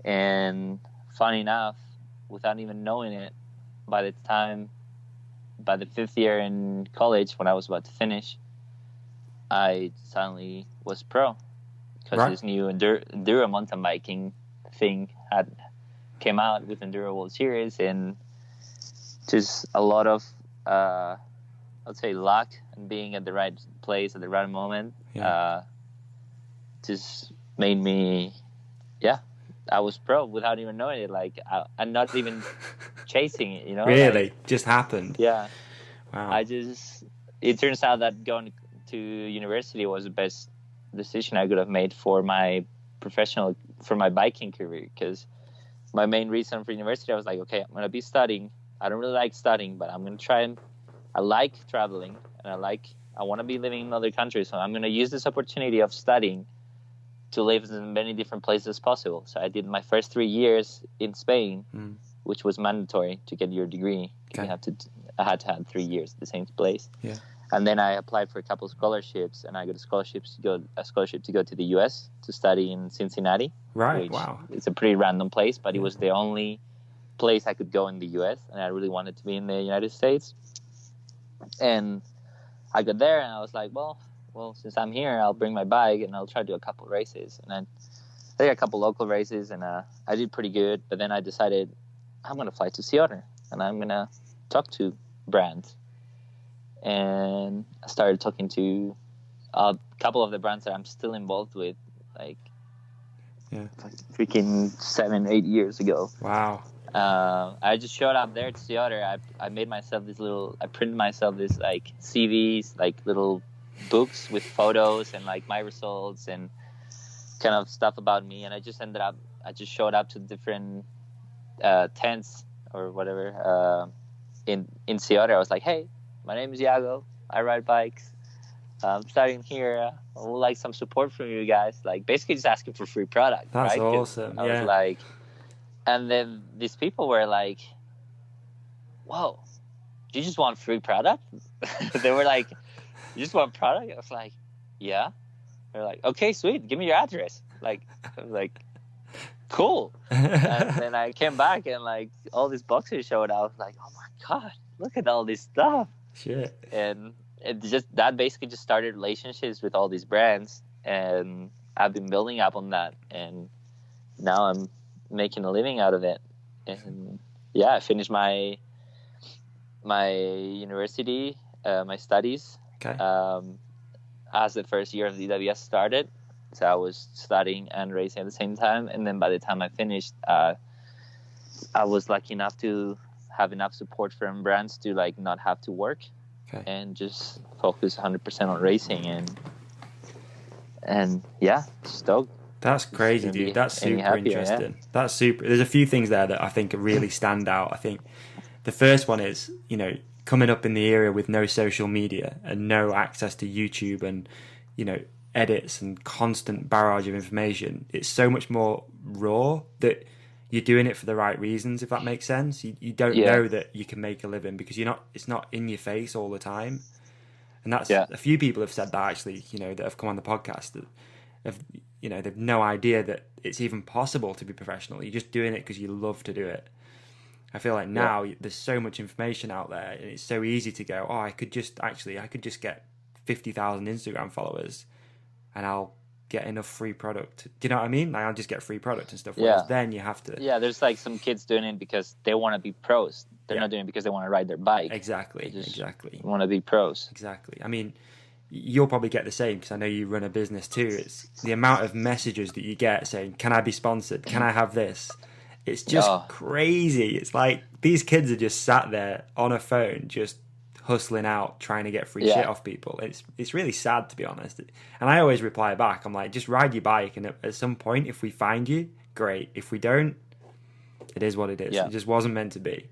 And funny enough, without even knowing it, by the 5th year in college, when I was about to finish, I suddenly was pro. Because this new enduro mountain biking thing came out with Enduro World Series, and just a lot of I'd say luck and being at the right place at the right moment just made me, I was pro without even knowing it. Like, I'm not even chasing it, you know? Really? Like, just happened? Yeah. Wow. It turns out that going to university was the best decision I could have made for my biking career. Because my main reason for university, I was like, okay, I'm going to be studying. I don't really like studying, but I'm going to try and I like traveling, and I want to be living in other countries. So I'm going to use this opportunity of studying to live in as many different places as possible. So I did my first 3 years in Spain, which was mandatory to get your degree. Okay. I had to have 3 years at the same place. Yeah. And then I applied for a couple of scholarships, and I got a scholarship to go to the U.S. to study in Cincinnati. Right. Wow. It's a pretty random place, but it was the only place I could go in the U.S., and I really wanted to be in the United States. And I got there, and I was like, well, since I'm here, I'll bring my bike, and I'll try to do a couple of races. And then I did a couple local races, and I did pretty good. But then I decided I'm going to fly to Seattle, and I'm going to talk to brands. And I started talking to a couple of the brands that I'm still involved with, like freaking 7-8 years ago. Wow. I just showed up there to Seattle. I made myself I printed myself this like CVs, like little books with photos and like my results and kind of stuff about me. And I just showed up to different tents or whatever in Seattle. I was like, hey, my name is Iago. I ride bikes. I'm starting here. I would like some support from you guys. Like, basically just asking for free product. That's right? awesome. I was like, and then these people were like, whoa, do you just want free product? They were like, you just want product? I was like, yeah. They're like, okay, sweet. Give me your address. Like, I was like, cool. And then I came back and like all these boxes showed up. I was like, oh my God, look at all this stuff. Shit. And that basically just started relationships with all these brands. And I've been building up on that. And now I'm making a living out of it. And I finished my university, my studies. Okay. As the first year of the EWS started. So I was studying and racing at the same time. And then by the time I finished, I was lucky enough to have enough support from brands to like not have to work and just focus 100% on racing. And stoked. That's crazy, dude. That's super interesting. That's super. There's a few things there that I think really stand out. I think The first one is, you know, coming up in the era with no social media and no access to YouTube and, you know, edits and constant barrage of information. It's so much more raw that you're doing it for the right reasons, if that makes sense. You don't know that you can make a living because it's not in your face all the time. And that's a few people have said that, actually, you know, that have come on the podcast that have, you know, they've no idea that it's even possible to be professional. You're just doing it because you love to do it. I feel like now there's so much information out there and it's so easy to go, oh, I could just get 50,000 Instagram followers and I'll get enough free product. Do you know what I mean? Like, I'll just get free product and stuff. Whereas then you have to... Yeah, there's like some kids doing it because they want to be pros. They're not doing it because they want to ride their bike. Exactly. Want to be pros. Exactly. I mean, you'll probably get the same because I know you run a business too. It's the amount of messages that you get saying, can I be sponsored? Can I have this? It's just crazy. It's like these kids are just sat there on a phone, just hustling out, trying to get free shit off people. It's really sad, to be honest. And I always reply back. I'm like, just ride your bike, and at some point, if we find you, great. If we don't, it is what it is. It just wasn't meant to be.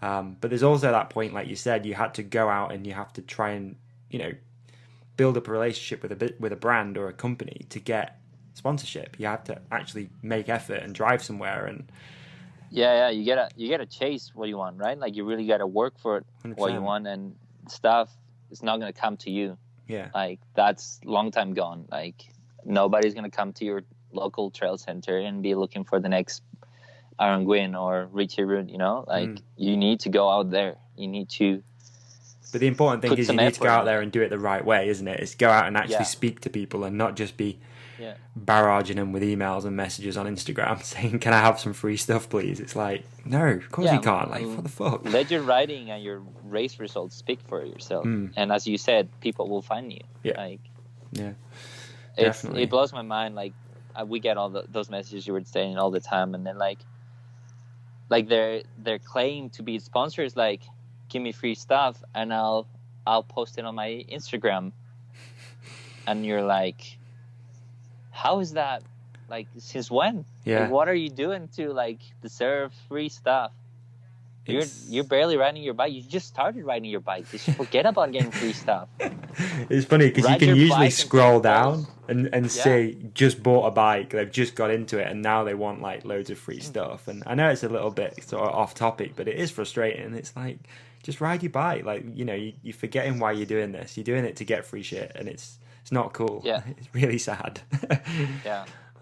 But there's also that point, like you said, you had to go out and you have to try and, you know, build up a relationship with a brand or a company to get sponsorship. You have to actually make effort and drive somewhere, and you gotta chase what you want, right? Like, you really gotta work for it, 100%. What you want, and stuff is not gonna come to you. Like, that's long time gone. Like, nobody's gonna come to your local trail center and be looking for the next Aaron Gwyn or Richie Root, you know? Like, you need to go out there. You need to... But the important thing is you need to go out there and do it the right way, isn't it? It's go out and actually speak to people and not just be barraging them with emails and messages on Instagram saying, can I have some free stuff, please? It's like, no, of course you can't. Like, what the fuck? Let your riding and your race results speak for yourself. And as you said, people will find you. Definitely. It blows my mind. Like, we get all those messages you were saying all the time, and then like their claim to be sponsors, like, give me free stuff and I'll post it on my Instagram. And you're like, how is that? Like, since when? Like, what are you doing to, like, deserve free stuff? You're barely riding your bike. You just started riding your bike. You should forget about getting free stuff. It's funny because you can usually scroll down and say, just bought a bike, they've just got into it, and now they want, like, loads of free stuff. And I know it's a little bit sort of off topic, but it is frustrating. It's like, just ride your bike. Like, you know, you're forgetting why you're doing this. You're doing it to get free shit, and it's not cool. It's really sad.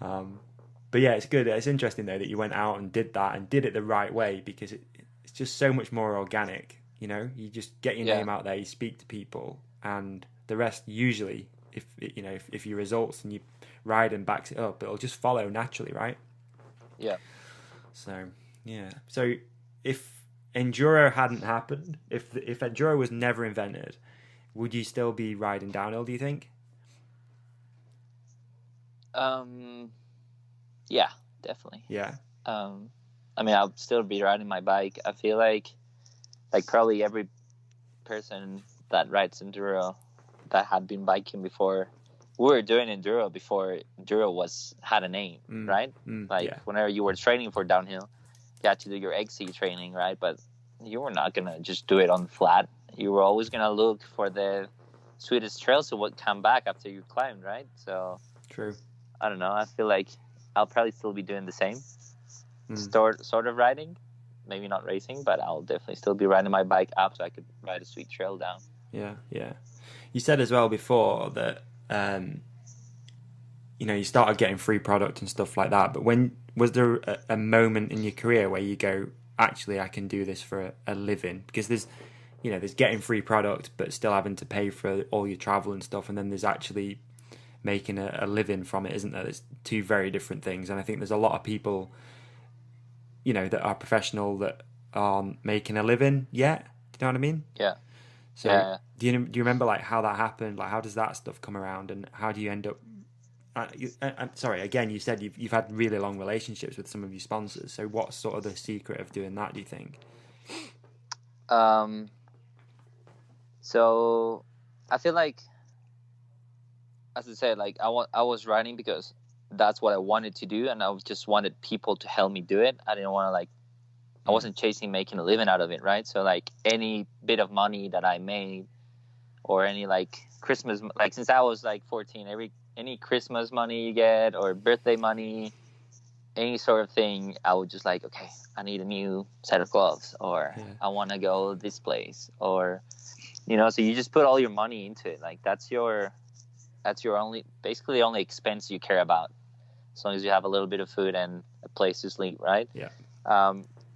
But yeah, it's good. It's interesting though that you went out and did that and did it the right way, because it's just so much more organic. You know, you just get your name out there, you speak to people, and the rest usually, if your results and you ride and backs it up, it'll just follow naturally, right? So if enduro hadn't happened, if enduro was never invented, would you still be riding downhill, do you think? Yeah, definitely. I mean, I'll still be riding my bike. I feel like probably every person that rides enduro that had been biking before, we were doing enduro before enduro had a name, right? Whenever you were training for downhill, you had to do your XC training, right? But you were not gonna just do it on flat. You were always gonna look for the sweetest trails that would come back after you climbed, right? So true. I don't know. I feel like I'll probably still be doing the same sort of riding. Maybe not racing, but I'll definitely still be riding my bike up so I could ride a sweet trail down. Yeah. You said as well before that, you started getting free product and stuff like that. But was there a moment in your career where you go, actually, I can do this for a living? Because there's getting free product, but still having to pay for all your travel and stuff. And then there's actually making a living from it, isn't there? There's two very different things. And I think there's a lot of people, that are professional that aren't making a living yet. Do you know what I mean? Yeah. So do you remember like how that happened? Like, how does that stuff come around, and how do you end up? I'm sorry. Again, you said you've had really long relationships with some of your sponsors. So what's sort of the secret of doing that, do you think? So I feel like, as I said, like I was riding because that's what I wanted to do, and I just wanted people to help me do it. I didn't want to like I wasn't chasing making a living out of it, right? So like any bit of money that I made, or any like Christmas, like since I was like 14, any Christmas money you get or birthday money, any sort of thing, I would just like, okay, I need a new set of gloves, or I want to go this place, or so you just put all your money into it. Like that's your basically only expense you care about, as long as you have a little bit of food and a place to sleep, right? Yeah.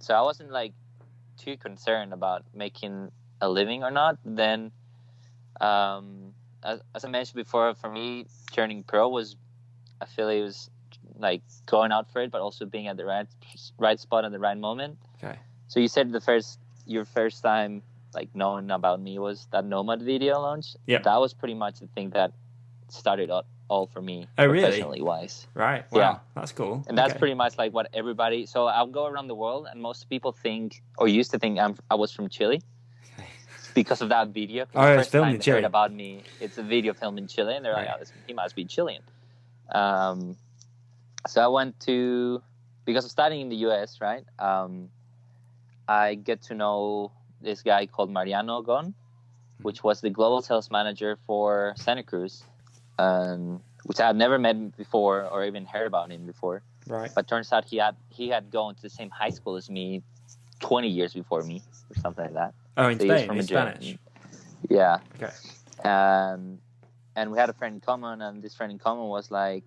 So I wasn't like too concerned about making a living or not. Then, as I mentioned before, for me, turning pro I feel it was like going out for it, but also being at the right spot at the right moment. Okay. So you said your first time like knowing about me was that Nomad video launch. Yeah. That was pretty much the thing that started all for me. Oh, really? Professionally wise. Right. Wow. Yeah. That's cool. And that's pretty much like what everybody. So I'll go around the world, and most people think, or used to think, I was from Chile because of that video. Oh, the it's first filmed time in they Chile. heard about me, it's a video filmed in Chile, and they're like, "Oh, he must be Chilean." So I went to, because of studying in the U.S., right? I get to know this guy called Mariano Gon, which was the global sales manager for Santa Cruz, which I had never met before or even heard about him before. Right. But turns out he had gone to the same high school as me 20 years before me, or something like that. Oh, in So he was Spain, from in Madrid. Spanish. Yeah. Okay. And we had a friend in common, and this friend in common was like,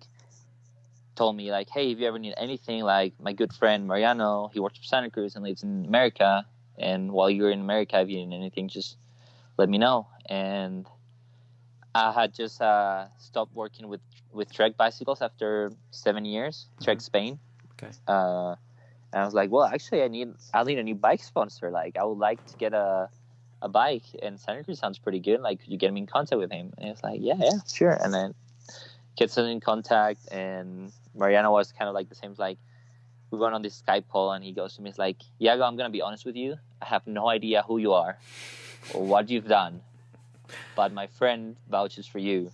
told me like, hey, if you ever need anything, like my good friend Mariano, he works for Santa Cruz and lives in America, and while you're in America, if you need anything, just let me know. And I had just stopped working with Trek bicycles after 7 years, Trek Spain. Okay. And I was like, well, actually, I'll need a new bike sponsor. Like, I would like to get a bike, and Santa Cruz sounds pretty good. Like, could you get me in contact with him? And it's like, yeah, sure. And then gets us in contact, and Mariano was kind of like the same. Like, we went on this Skype call, and he goes to me, he's like, Iago, I'm gonna be honest with you. I have no idea who you are or what you've done, but my friend vouches for you,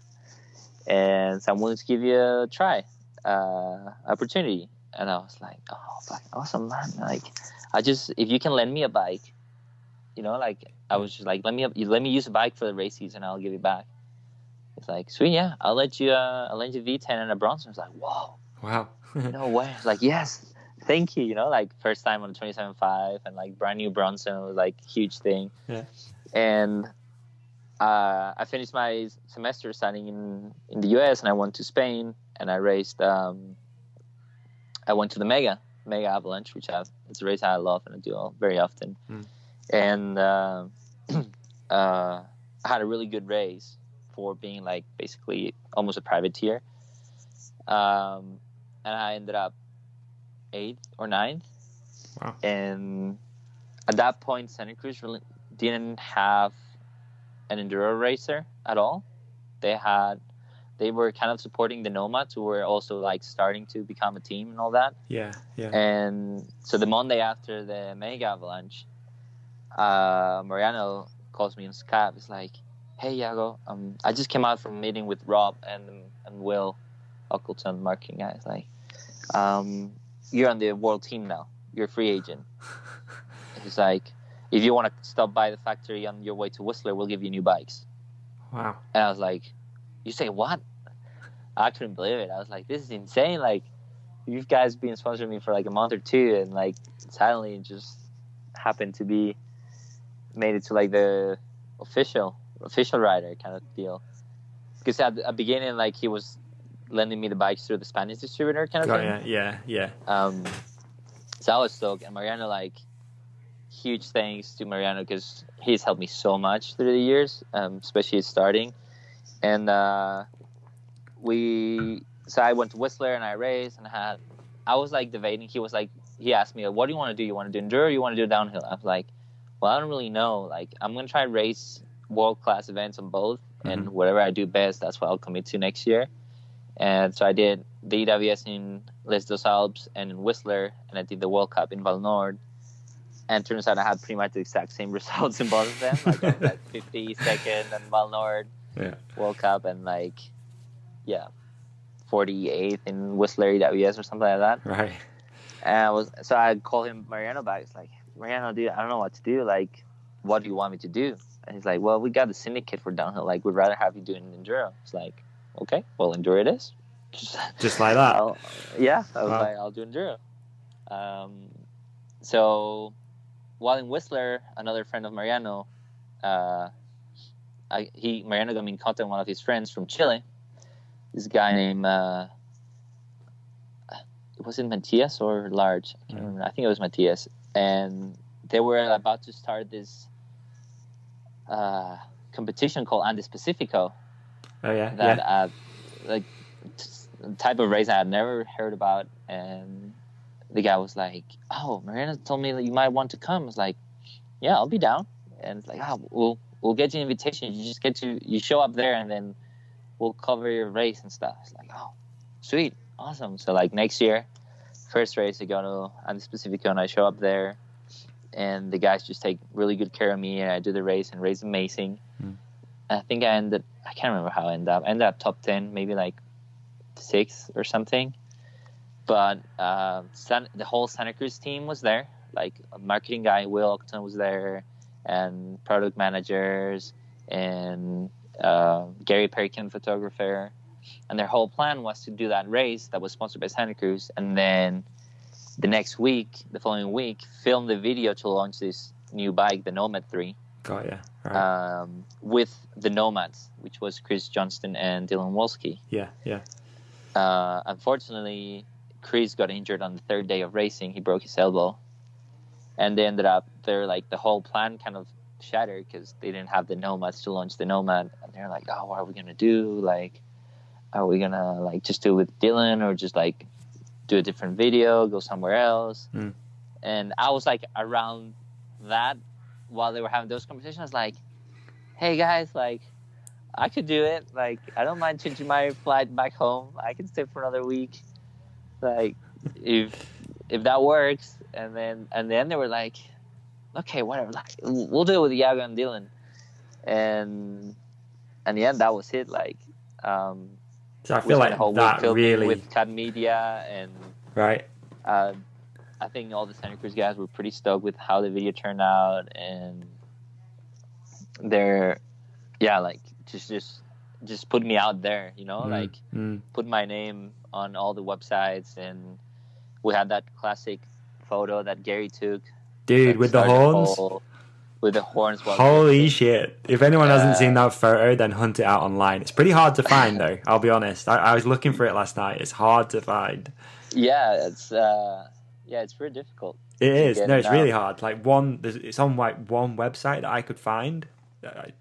and so I'm willing to give you a try, opportunity. And I was like, oh, fuck, awesome, man. Like, if you can lend me a bike, like, I was just like, let me use a bike for the race season, I'll give it back. It's like, sweet, yeah, I'll lend you V10 and a Bronson. I was like, whoa. Wow. No way. It's like, yes, thank you. Like, first time on the 27.5, and like brand new Bronson was like huge thing. Yeah. And I finished my semester studying in the US, and I went to Spain, and I raced. I went to the Mega Avalanche, which it's a race I love and I do very often. And I had a really good race for being like basically almost a privateer. And I ended up 8th or 9th. Wow. And at that point, Santa Cruz really didn't have an enduro racer at all. They were kind of supporting the Nomads, who were also like starting to become a team and all that. Yeah. And so the Monday after the Mega Avalanche, Mariano calls me on Skype. It's like, hey, Iago, I just came out from a meeting with Rob and Will Ockleton, marketing guy. It's like, you're on the world team now. You're a free agent. He's like, if you want to stop by the factory on your way to Whistler, we'll give you new bikes. Wow. And I was like, you say what? I couldn't believe it. I was like, this is insane. Like, you guys been sponsoring me for like a month or two, and like suddenly it just happened to be made it to like the official rider kind of deal. Because at the beginning, like, he was lending me the bikes through the Spanish distributor kind of thing. Yeah. So I was stoked, and Mariano, like, huge thanks to Mariano because he's helped me so much through the years, especially starting. And so I went to Whistler and I raced, and I was like debating. He asked me, what do you want to do? You want to do enduro or you want to do downhill? I was like, well, I don't really know. Like, I'm going to try to race world-class events on both, and whatever I do best, that's what I'll commit to next year. And so I did the EWS in Les Dos Alpes and in Whistler, and I did the World Cup in Val Nord. And turns out I had pretty much the exact same results in both of them. Like, I was like 52nd in Val Nord World Cup, and 48th in Whistler EWS or something like that. Right. And I called him Mariano back. It's like, Mariano, dude, I don't know what to do. Like, what do you want me to do? And he's like, well, we got the syndicate for downhill. Like, we'd rather have you do an enduro. It's like, okay, well, enduro it is. Just like that. I was like, I'll do enduro. So while in Whistler, another friend of Mariano, Mariano got me in contact with one of his friends from Chile. This guy named was it Matias or Large? I can't remember. I think it was Matias. And they were about to start this competition called Andes Pacifico. Oh yeah. That like type of race I had never heard about. And the guy was like, "Oh, Mariano told me that you might want to come." I was like, "Yeah, I'll be down." And it's like, "Oh, we'll get you an invitation. You just you show up there, and then we'll cover your race and stuff." It's like, "Oh, sweet, awesome." So like next year, first race I go to Andes Pacifico, and I show up there, and the guys just take really good care of me, and I do the race, and race amazing. I think I can't remember how I ended up. I ended up top 10, maybe like 6th or something. But the whole Santa Cruz team was there. Like a marketing guy, Will Octon, was there, and product managers, and Gary Perkin, photographer. And their whole plan was to do that race that was sponsored by Santa Cruz, and then the following week, film the video to launch this new bike, the Nomad 3. Got ya. Right. With the Nomads, which was Chris Johnston and Dylan Wolski. Yeah. Unfortunately, Chris got injured on the 3rd day of racing. He broke his elbow, and they ended up there. Like the whole plan kind of shattered because they didn't have the Nomads to launch the Nomad, and they're like, "Oh, what are we gonna do? Like, are we gonna like just do it with Dylan, or just like do a different video, go somewhere else?" And I was like around that while they were having those conversations. I was like, "Hey guys, like I could do it. Like I don't mind changing my flight back home. I can stay for another week. Like if that works." And then they were like, "Okay, whatever. Like we'll do it with Iago and Dylan." And yeah, that was it. Like so I feel like that really with CAD Media and right. I think all the Santa Cruz guys were pretty stoked with how the video turned out, and they're like just put me out there, you know, like put my name on all the websites. And we had that classic photo that Gary took, dude, with the horns. With the horns. Holy shit! If anyone hasn't seen that photo, then hunt it out online. It's pretty hard to find, though. I'll be honest. I was looking for it last night. It's hard to find. Yeah, it's pretty difficult. It is. No, it's really hard. Like it's on like one website that I could find.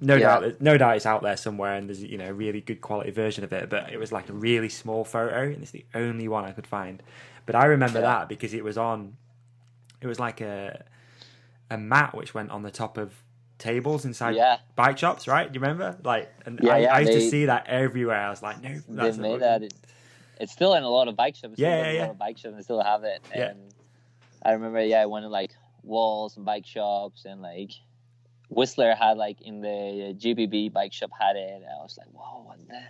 No doubt it's out there somewhere, and there's a really good quality version of it. But it was like a really small photo, and it's the only one I could find. But I remember that because it was like a mat which went on the top of tables inside bike shops, right? Do you remember? Like, and I used to see that everywhere. I was like, no, that's they made that. It's still in a lot of bike shops. A lot of bike shops, they still have it. And I remember, I went to like Walls and bike shops, and like Whistler had like in the GBB bike shop had it. And I was like, whoa, what the?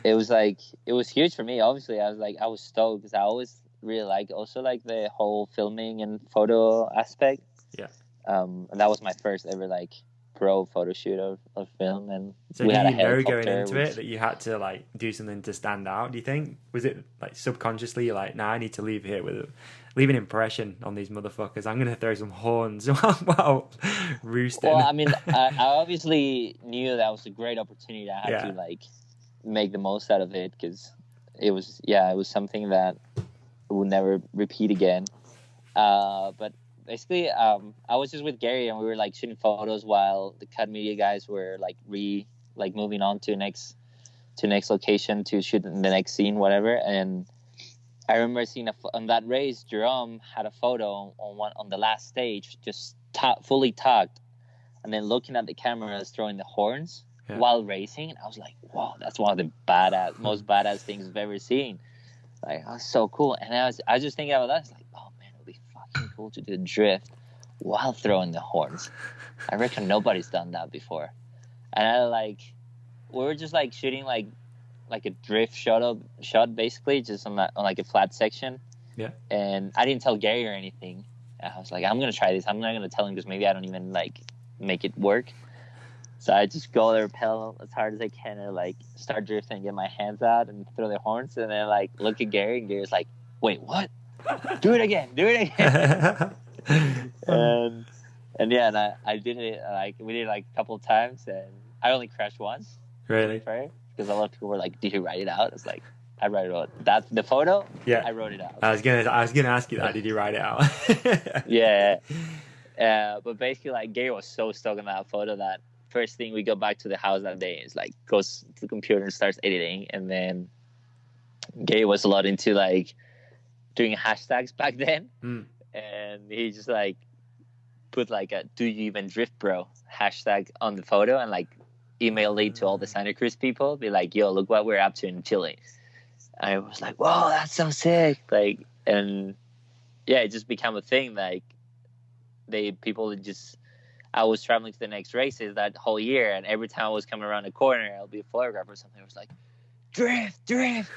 It was huge for me. Obviously, I was stoked because I always really like also like the whole filming and photo aspect. Yeah. And that was my first ever like pro photo shoot of film. And so we had a helicopter going into it that you had to like do something to stand out. Do you think, was it like subconsciously you're like, nah, I need to leave an impression on these motherfuckers. I'm gonna throw some horns while roosting. Well, I mean, I obviously knew that was a great opportunity. I had to like make the most out of it because it was something that would never repeat again. But basically, I was just with Gary, and we were like shooting photos while the CAD Media guys were like moving on to next location to shoot the next scene, whatever. And I remember seeing on that race, Jerome had a photo on the last stage, just fully tucked, and then looking at the cameras, throwing the horns while racing. And I was like, wow, that's one of the most badass things I've ever seen. Like, oh, so cool. And I was just thinking about that. It's like, oh man, it would be fucking cool to do a drift while throwing the horns. I reckon nobody's done that before. And we were just like shooting like a drift shot basically, just on like a flat section. Yeah. And I didn't tell Gary or anything. I was like, I'm gonna try this. I'm not gonna tell him because maybe I don't even like make it work. So I just go there, pedal as hard as I can, and like start drifting, get my hands out and throw the horns, and then like look at Gary, and Gary's like, "Wait, what? Do it again! Do it again!" and yeah, and I did it like we did it like a couple of times, and I only crashed once. Really? Because a lot of people were like, "Did you write it out?" It's like, I wrote it out. That's the photo. Yeah, I wrote it out. I was gonna ask you that. Did you write it out? Yeah. But basically, like Gary was so stoked on that photo that first thing we go back to the house that day is like goes to the computer and starts editing, and then Gary was a lot into like doing hashtags back then, and he just like put like a "Do you even drift, bro?" hashtag on the photo and like emailed it to all the Santa Cruz people, be like, "Yo, look what we're up to in Chile." I was like, "Whoa, that's so sick!" Like, and yeah, it just became a thing. Like, I was traveling to the next races that whole year, and every time I was coming around the corner, I'll be a photographer or something. I was like, drift, do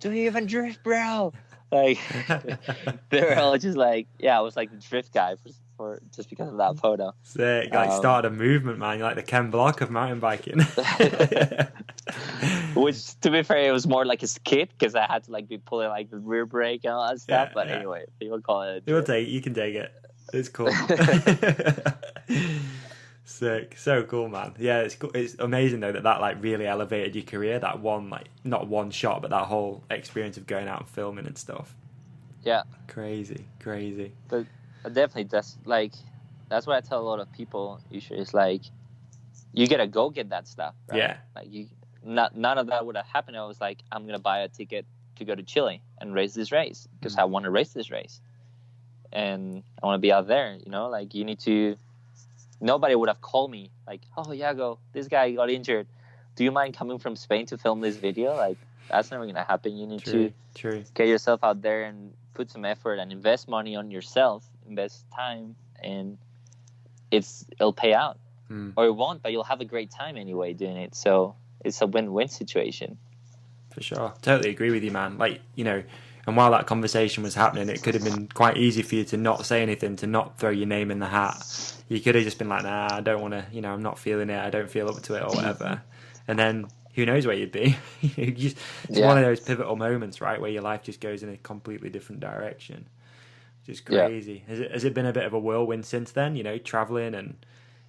you even drift, bro? Like, they were all just like, yeah, I was like the drift guy for just because of that photo. Sick. Like, started a movement, man. You're like the Ken Block of mountain biking. Which, to be fair, it was more like a skit because I had to like be pulling like the rear brake and all that stuff. But anyway, people call it. You can take it. It's cool. Sick. So cool, man. Yeah, it's cool. It's amazing though that like really elevated your career. That one, like, not one shot, but that whole experience of going out and filming and stuff. Yeah. Crazy. But definitely that's what I tell a lot of people usually is like, you gotta go get that stuff, right? Yeah. Like none of that would have happened. I was like, I'm gonna buy a ticket to go to Chile and race this race because I want to race this race. And I want to be out there, you know, like you need to, nobody would have called me like, "Oh, Iago, this guy got injured. Do you mind coming from Spain to film this video?" Like, that's never going to happen. You need to get yourself out there and put some effort and invest money on yourself, invest time, and it'll pay out. Or it won't, but you'll have a great time anyway doing it. So it's a win-win situation. For sure. Totally agree with you, man. Like, you know, and while that conversation was happening, it could have been quite easy for you to not say anything, to not throw your name in the hat. You could have just been like, "Nah, I don't want to, you know, I'm not feeling it. I don't feel up to it," or whatever. And then who knows where you'd be. It's one of those pivotal moments, right, where your life just goes in a completely different direction. Which is crazy. Yeah. Has it been a bit of a whirlwind since then, you know, traveling and,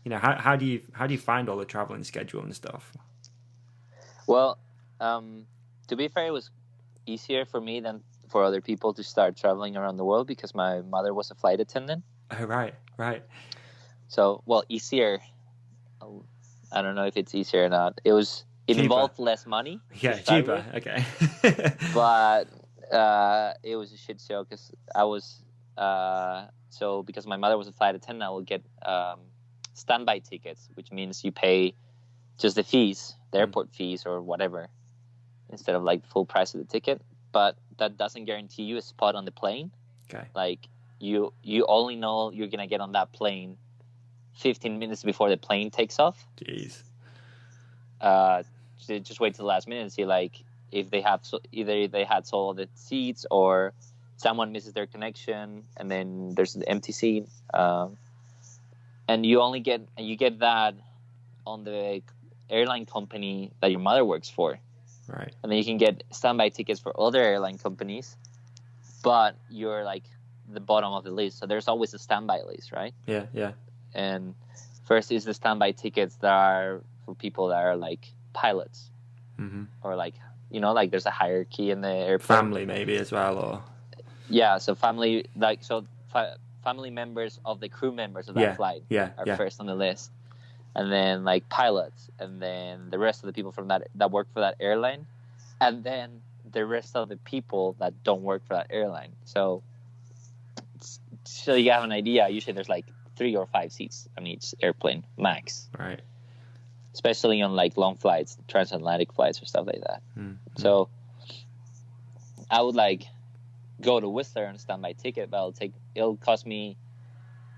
you know, how do you find all the traveling schedule and stuff? Well, to be fair, it was easier for me than for other people to start traveling around the world because my mother was a flight attendant. Oh, right. So, well, easier. I don't know if it's easier or not. It involved less money. Yeah, cheaper. Okay. But it was a shit show because I was because my mother was a flight attendant, I would get standby tickets, which means you pay just the fees, the airport fees or whatever, instead of like the full price of the ticket. But that doesn't guarantee you a spot on the plane. Okay. Like you only know you're gonna get on that plane 15 minutes before the plane takes off. Jeez. Just wait till the last minute and see like if they have either they had sold the seats or someone misses their connection and then there's an empty seat. And you get that on the airline company that your mother works for. Right. And then you can get standby tickets for other airline companies, but you're like the bottom of the list. So there's always a standby list, right? Yeah. And first is the standby tickets that are for people that are like pilots, or like, you know, like there's a hierarchy in the airplane. Family maybe as well, or so family, like family members of the crew members of that flight are first on the list. And then like pilots, and then the rest of the people from that work for that airline, and then the rest of the people that don't work for that airline. So you have an idea. Usually there's like 3 or 5 seats on each airplane max. Right. Especially on like long flights, transatlantic flights or stuff like that. So I would like go to Whistler on a standby ticket, but it'll cost me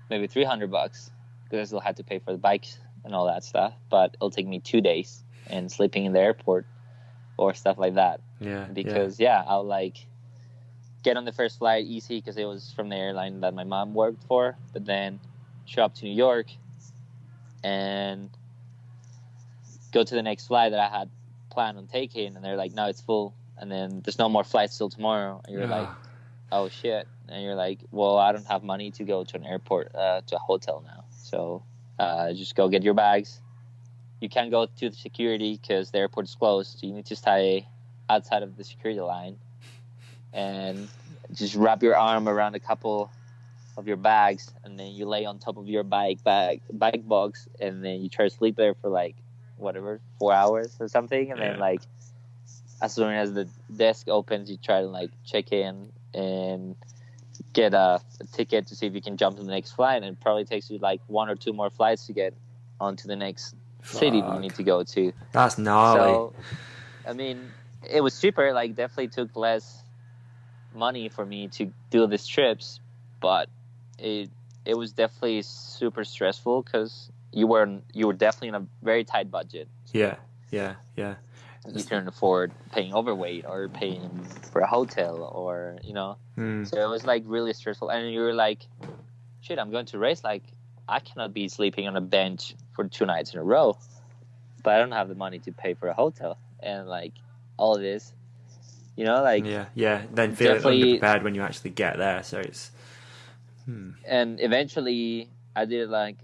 maybe $300 because I still had to pay for the bikes and all that stuff, but it'll take me 2 days and sleeping in the airport or stuff like that. Yeah. Because I'll like get on the first flight easy because it was from the airline that my mom worked for. But then show up to New York and go to the next flight that I had planned on taking, and they're like, no, it's full, and then there's no more flights till tomorrow, and you're like, oh shit, and you're like, well, I don't have money to go to an airport, to a hotel now, so just go get your bags. You can't go to the security because the airport's closed, so you need to stay outside of the security line and just wrap your arm around a couple of your bags, and then you lay on top of your bike box, and then you try to sleep there for like whatever 4 hours or something, and then like as soon as the desk opens, you try to like check in and get a ticket to see if you can jump to the next flight, and it probably takes you like 1 or 2 more flights to get onto the next city that you need to go to. That's gnarly. So I mean, it was cheaper, like definitely took less money for me to do these trips, but it was definitely super stressful because you were definitely in a very tight budget. Yeah. You couldn't afford paying overweight or paying for a hotel, or so it was like really stressful. And you were like, shit, I'm going to race, like I cannot be sleeping on a bench for 2 nights in a row, but I don't have the money to pay for a hotel, and like all of this, like then feel underprepared when you actually get there, so it's and eventually I did it like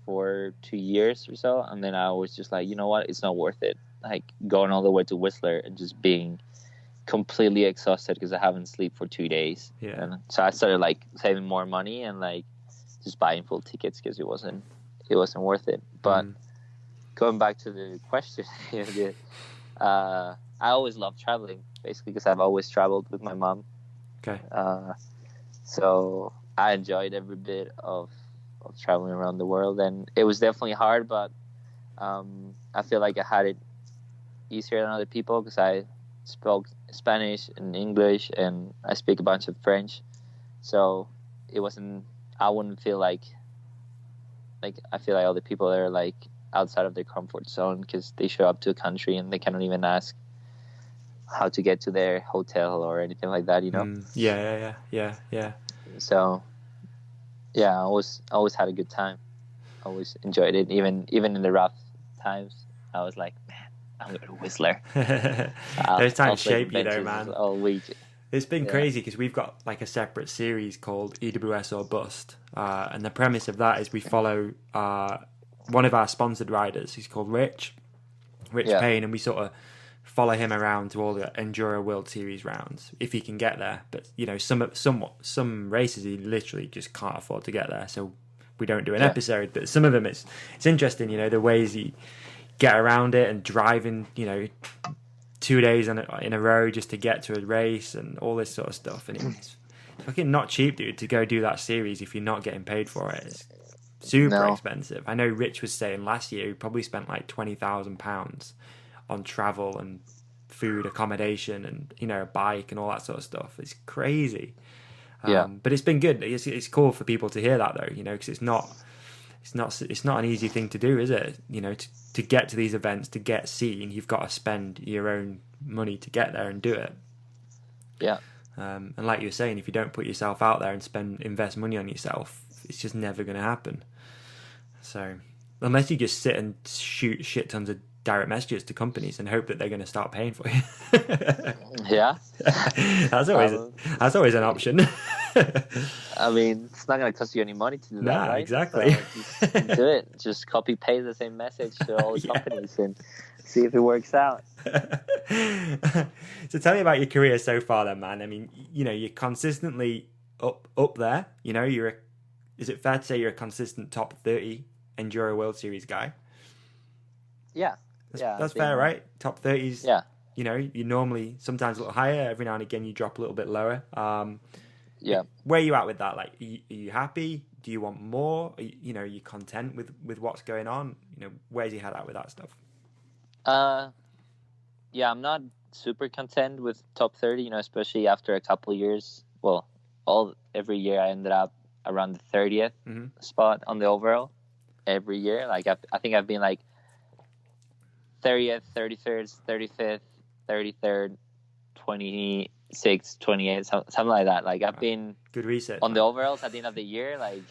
for 2 years or so, and then I was just like, you know what, it's not worth it, like going all the way to Whistler and just being completely exhausted because I haven't slept for 2 days. And so I started like saving more money and like just buying full tickets because it wasn't worth it. But going back to the question, I always loved traveling, basically, because I've always traveled with my mom. Okay. So I enjoyed every bit of traveling around the world, and it was definitely hard, but I feel like I had it easier than other people because I spoke Spanish and English, and I speak a bunch of French, so I wouldn't feel like I feel like other people are like outside of their comfort zone because they show up to a country and they cannot even ask how to get to their hotel or anything like that, Yeah. So yeah, I always had a good time. Always enjoyed it, even in the rough times. I was like, man, I'm going to Whistler. Those times shape you though, man. All week. It's been crazy because we've got like a separate series called EWS or Bust, and the premise of that is we follow one of our sponsored riders. He's called Rich Payne, and we sort of follow him around to all the Enduro World Series rounds if he can get there. But some races he literally just can't afford to get there, so we don't do an episode. But some of them it's interesting, the ways he get around it and driving, 2 days in a row just to get to a race and all this sort of stuff. And it's fucking not cheap, dude, to go do that series if you're not getting paid for it. It's super expensive. I know Rich was saying last year he probably spent like £20,000 on travel and food, accommodation, and a bike and all that sort of stuff. It's crazy. But it's been good. It's cool for people to hear that though, because it's not an easy thing to do, is it? To get to these events, to get seen, you've got to spend your own money to get there and do it. Yeah. And like you were saying, if you don't put yourself out there and invest money on yourself, it's just never going to happen. So unless you just sit and shoot shit tons of direct messages to companies and hope that they're going to start paying for you. Yeah. That's always an option. I mean, it's not going to cost you any money to do that, right? Exactly. So just do it. Just copy paste the same message to all the companies and see if it works out. So tell me about your career so far then, man. I mean, you're consistently up there. Is it fair to say you're a consistent top 30 Enduro World Series guy? Yeah. That's fair, right? Top 30s. Yeah. You normally sometimes a little higher. Every now and again, you drop a little bit lower. Yeah. Where are you at with that? Like, are you happy? Do you want more? Are you content with what's going on? Where's your head at with that stuff? Yeah, I'm not super content with top 30. Especially after a couple of years. Well, every year I ended up around the 30th spot on the overall. Every year, like I think I've been like 30th, 33rd, 35th, 33rd, 26, 28, something like that. Like I've been Good research. on the man. overalls at the end of the year. Like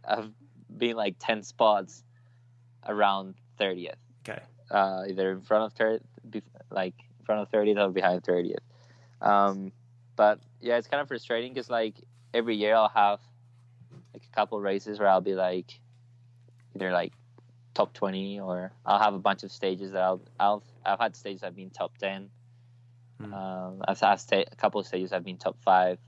I've been like 10 spots around 30th. Okay. Either in front of 30th, like in front of 30th or behind 30th. But yeah, it's kind of frustrating because like every year I'll have like a couple races where I'll be like either like top 20, or I'll have a bunch of stages that I've had stages I've been top 10. I've had a couple of stages I've been top 5.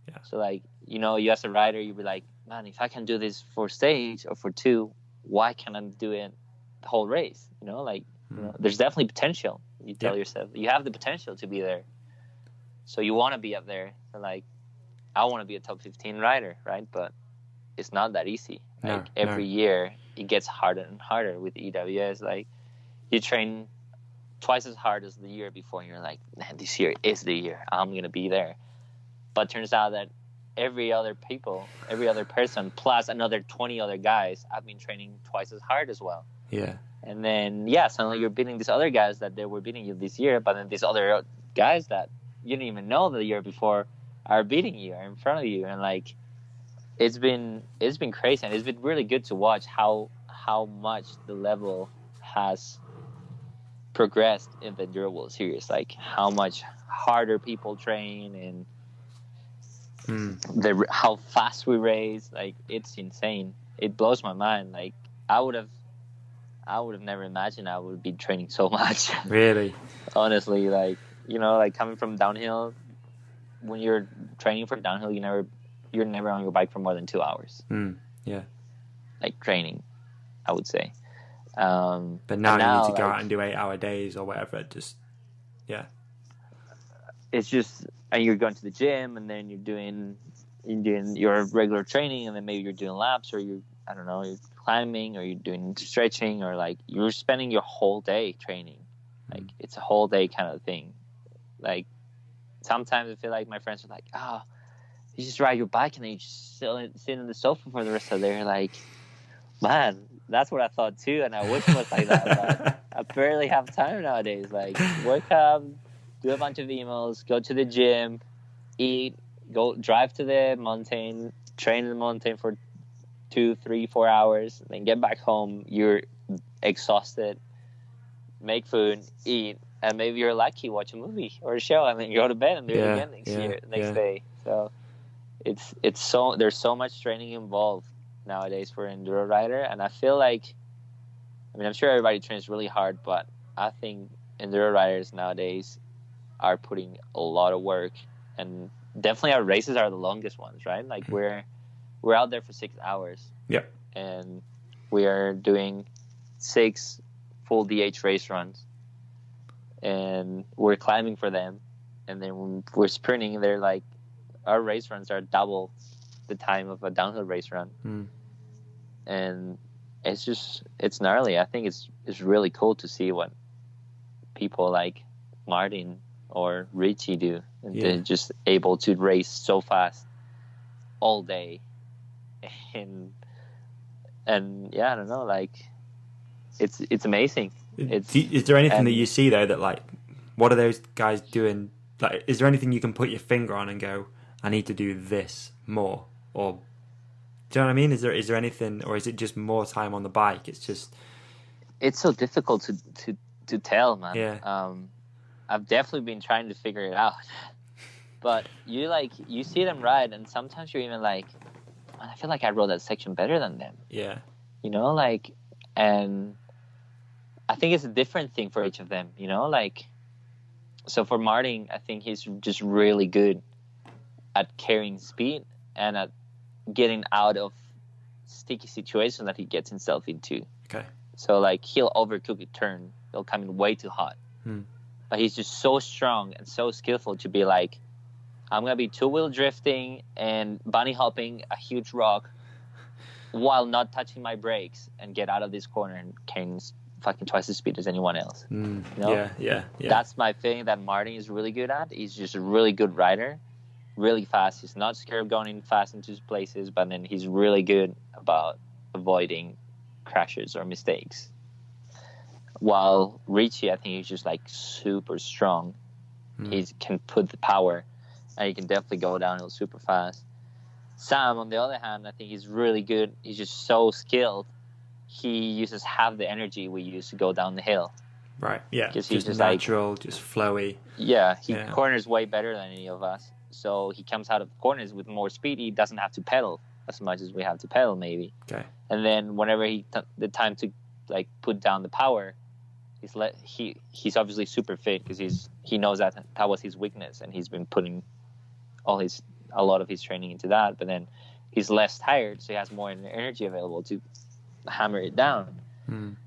Yeah. So like, you know, you as a rider, you'll be like, man, if I can do this for stage or for 2, why can't I do it the whole race? You know, like, you know, there's definitely potential. You tell yourself you have the potential to be there. So you want to be up there. So like, I want to be a top 15 rider, right? But it's not that easy. Like every year it gets harder and harder with EWS. Like you train twice as hard as the year before, and you're like, man, this year is the year. I'm going to be there. But turns out that every other person, plus another 20 other guys, have been training twice as hard as well. Yeah. And then, suddenly you're beating these other guys that they were beating you this year, but then these other guys that you didn't even know the year before are beating you, are in front of you. And like, it's been crazy, and it's been really good to watch how much the level has progressed in the Enduro World Series. Like how much harder people train, and how fast we race. Like it's insane. It blows my mind. Like I would have never imagined I would be training so much. Really? Honestly, like, you know, like coming from downhill, when you're training for downhill, you're never on your bike for more than 2 hours. Yeah. Like training, I would say. But now you need to go out and do 8-hour days or whatever. It's just, and you're going to the gym, and then you're doing your regular training, and then maybe you're doing laps, or you're climbing, or you're doing stretching, or like you're spending your whole day training. Like it's a whole day kind of thing. Like sometimes I feel like my friends are like, oh, you just ride your bike and then you just sit on the sofa for the rest of the day. Like, man, that's what I thought too, and I wish it was like that, but I barely have time nowadays. Like, wake up, do a bunch of emails, go to the gym, eat, go drive to the mountain, train in the mountain for 2, 3, 4 hours, then get back home. You're exhausted, make food, eat, and maybe you're lucky, watch a movie or a show, and then go to bed and do it again next day. So there's so much training involved nowadays for an enduro rider, and I feel like, I mean, I'm sure everybody trains really hard, but I think enduro riders nowadays are putting a lot of work, and definitely our races are the longest ones, right? Like we're out there for 6 hours. Yep. And we are doing 6 full DH race runs, and we're climbing for them, and then when we're sprinting, they're like, our race runs are double the time of a downhill race run. And it's gnarly. I think it's really cool to see what people like Martin or Richie do, and they're just able to race so fast all day. And I don't know, like it's amazing. Is there anything that you see though that, like, what are those guys doing? Like, is there anything you can put your finger on and go, I need to do this more? Or do you know what I mean? Is there anything, or is it just more time on the bike? It's so difficult to tell, man. Yeah. I've definitely been trying to figure it out, but you see them ride, and sometimes you're even like, man, I feel like I rode that section better than them. Yeah. You know, like, and I think it's a different thing for each of them, you know, like, so for Martin, I think he's just really good at carrying speed and at getting out of sticky situations that he gets himself into. Okay. So like he'll overcook a turn, he'll come in way too hot, but he's just so strong and so skillful to be like, I'm gonna be 2-wheel drifting and bunny hopping a huge rock while not touching my brakes and get out of this corner and carrying fucking twice as speed as anyone else. You know? Yeah. That's my thing that Martin is really good at. He's just a really good rider, really fast. He's not scared of going in fast into places, but then he's really good about avoiding crashes or mistakes. While Richie, I think he's just like super strong. He can put the power and he can definitely go downhill super fast. Sam, on the other hand, I think he's really good. He's just so skilled. He uses half the energy we use to go down the hill. Right. Yeah. Because Just natural, just flowy. Yeah, he corners way better than any of us. So he comes out of corners with more speed. He doesn't have to pedal as much as we have to pedal, maybe. Okay. And then whenever the time to like put down the power, he's obviously super fit because he knows that was his weakness, and he's been putting a lot of his training into that. But then he's less tired, so he has more energy available to hammer it down.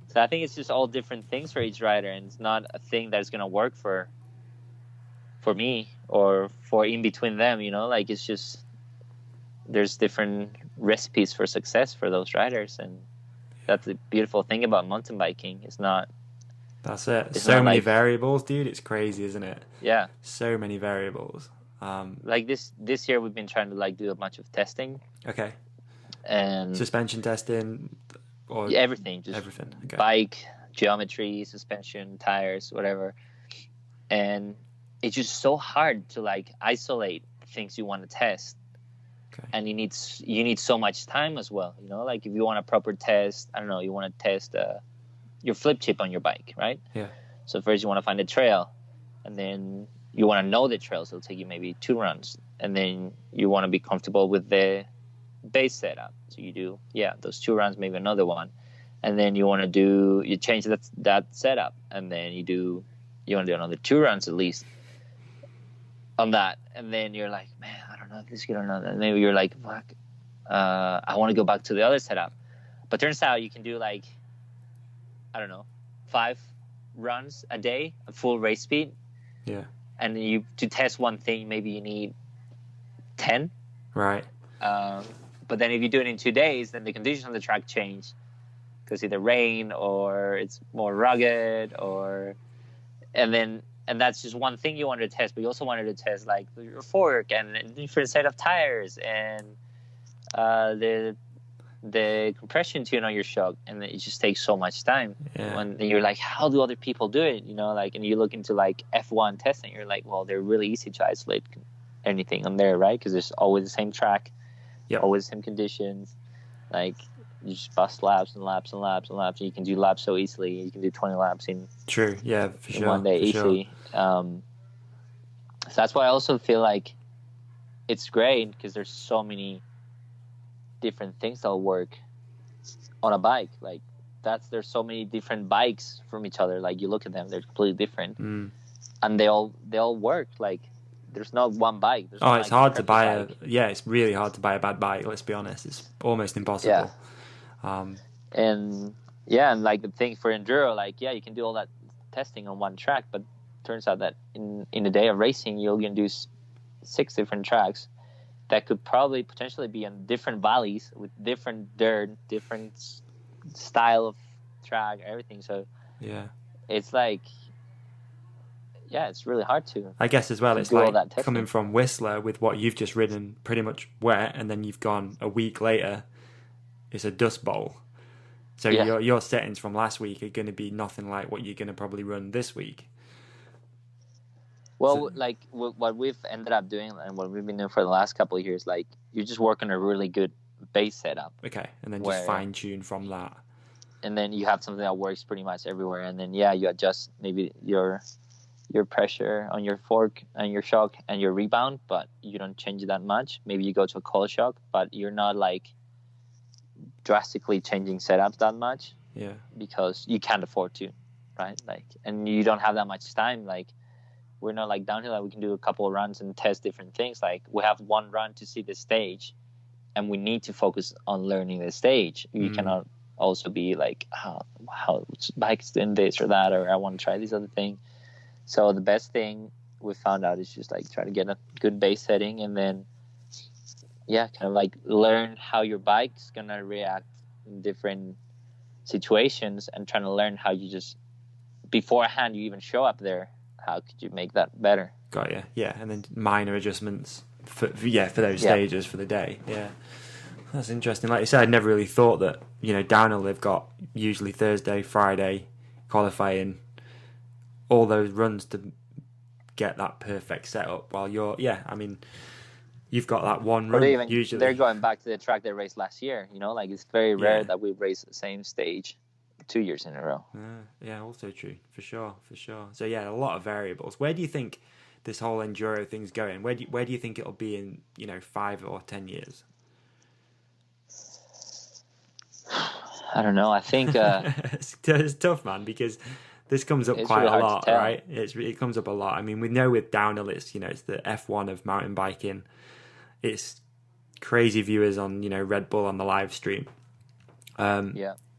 So I think it's just all different things for each rider, and it's not a thing that's gonna work for me or for in between them. Like it's just there's different recipes for success for those riders, and that's the beautiful thing about mountain biking. That's it. So many variables, dude. It's crazy, isn't it? Yeah. So many variables. Like this year, we've been trying to like do a bunch of testing. Okay. And suspension testing, or everything, just everything. Okay. Bike, geometry, suspension, tires, whatever. And it's just so hard to like isolate things you want to test. Okay. And you need so much time as well. Like if you want a proper test, I don't know, you want to test your flip chip on your bike, right? Yeah. So first you want to find a trail, and then you want to know the trail, so it'll take you maybe 2 runs, and then you want to be comfortable with the base setup. So you do those 2 runs, maybe another one, and then you change that setup, and then you want to do another 2 runs at least on that, and then you're like, man, I don't know if this is good or not, and maybe you're like, fuck, I want to go back to the other setup. But turns out you can do like, I don't know, 5 runs a day at full race speed. Yeah. And to test one thing, maybe you need 10. Right. But then if you do it in 2 days, then the conditions on the track change, because either rain or it's more rugged, and that's just one thing you wanted to test. But you also wanted to test like your fork and a different set of tires and the compression tune on your shock, and it just takes so much time. Yeah. When you're like, how do other people do it? And you look into like F1 testing, you're like, well, they're really easy to isolate anything on there, right? Because there's always the same track, always the same conditions. Like you just bust laps and laps and laps and laps. And you can do laps so easily. You can do 20 laps in for sure, one day easily. Sure. So that's why I also feel like it's great, because there's so many different things that'll work on a bike. Like there's so many different bikes from each other. Like you look at them, they're completely different, and they all work. Like there's not one bike. It's hard to buy it's really hard to buy a bad bike. Let's be honest, it's almost impossible. And like the thing for enduro, like you can do all that testing on one track, but turns out that in a day of racing, you're gonna do 6 different tracks that could probably potentially be on different valleys with different dirt, different style of track, everything. So it's like, it's really hard to. I guess as well, it's like coming from Whistler with what you've just ridden pretty much wet, and then you've gone a week later, it's a dust bowl. So your settings from last week are going to be nothing like what you're going to probably run this week. Well, like what we've ended up doing and what we've been doing for the last couple of years, like you just work on a really good base setup. Okay, and then just fine tune from that. And then you have something that works pretty much everywhere. And then you adjust maybe your pressure on your fork and your shock and your rebound, but you don't change it that much. Maybe you go to a cold shock, but you're not like drastically changing setups that much. Yeah. Because you can't afford to, right? Like, and you don't have that much time. Like, we're not like downhill that we can do a couple of runs and test different things. Like we have one run to see the stage, and we need to focus on learning the stage. You cannot also be like, how bike's doing this or that, or I want to try this other thing. So the best thing we found out is just like try to get a good base setting, and then kind of like learn how your bike's gonna react in different situations, and trying to learn how you just beforehand you even show up there. How could you make that better? Got you. Yeah, and then minor adjustments for those stages for the day. Yeah, that's interesting. Like you said, I never really thought that downhill they've got usually Thursday, Friday qualifying, all those runs to get that perfect setup. While you've got that one Or run usually. they're going back to the track they raced last year. You know, like it's very rare that we race the same stage 2 years in a row. Yeah, also true, for sure. So yeah, a lot of variables. Where do you think this whole enduro thing's going? Where do you think it'll be in 5 or 10 years? I don't know. I think it's tough, man, because this comes up quite really a lot, tell. right? It comes up a lot. I mean, we know with downhill, it's the F1 of mountain biking. It's crazy viewers on Red Bull on the live stream.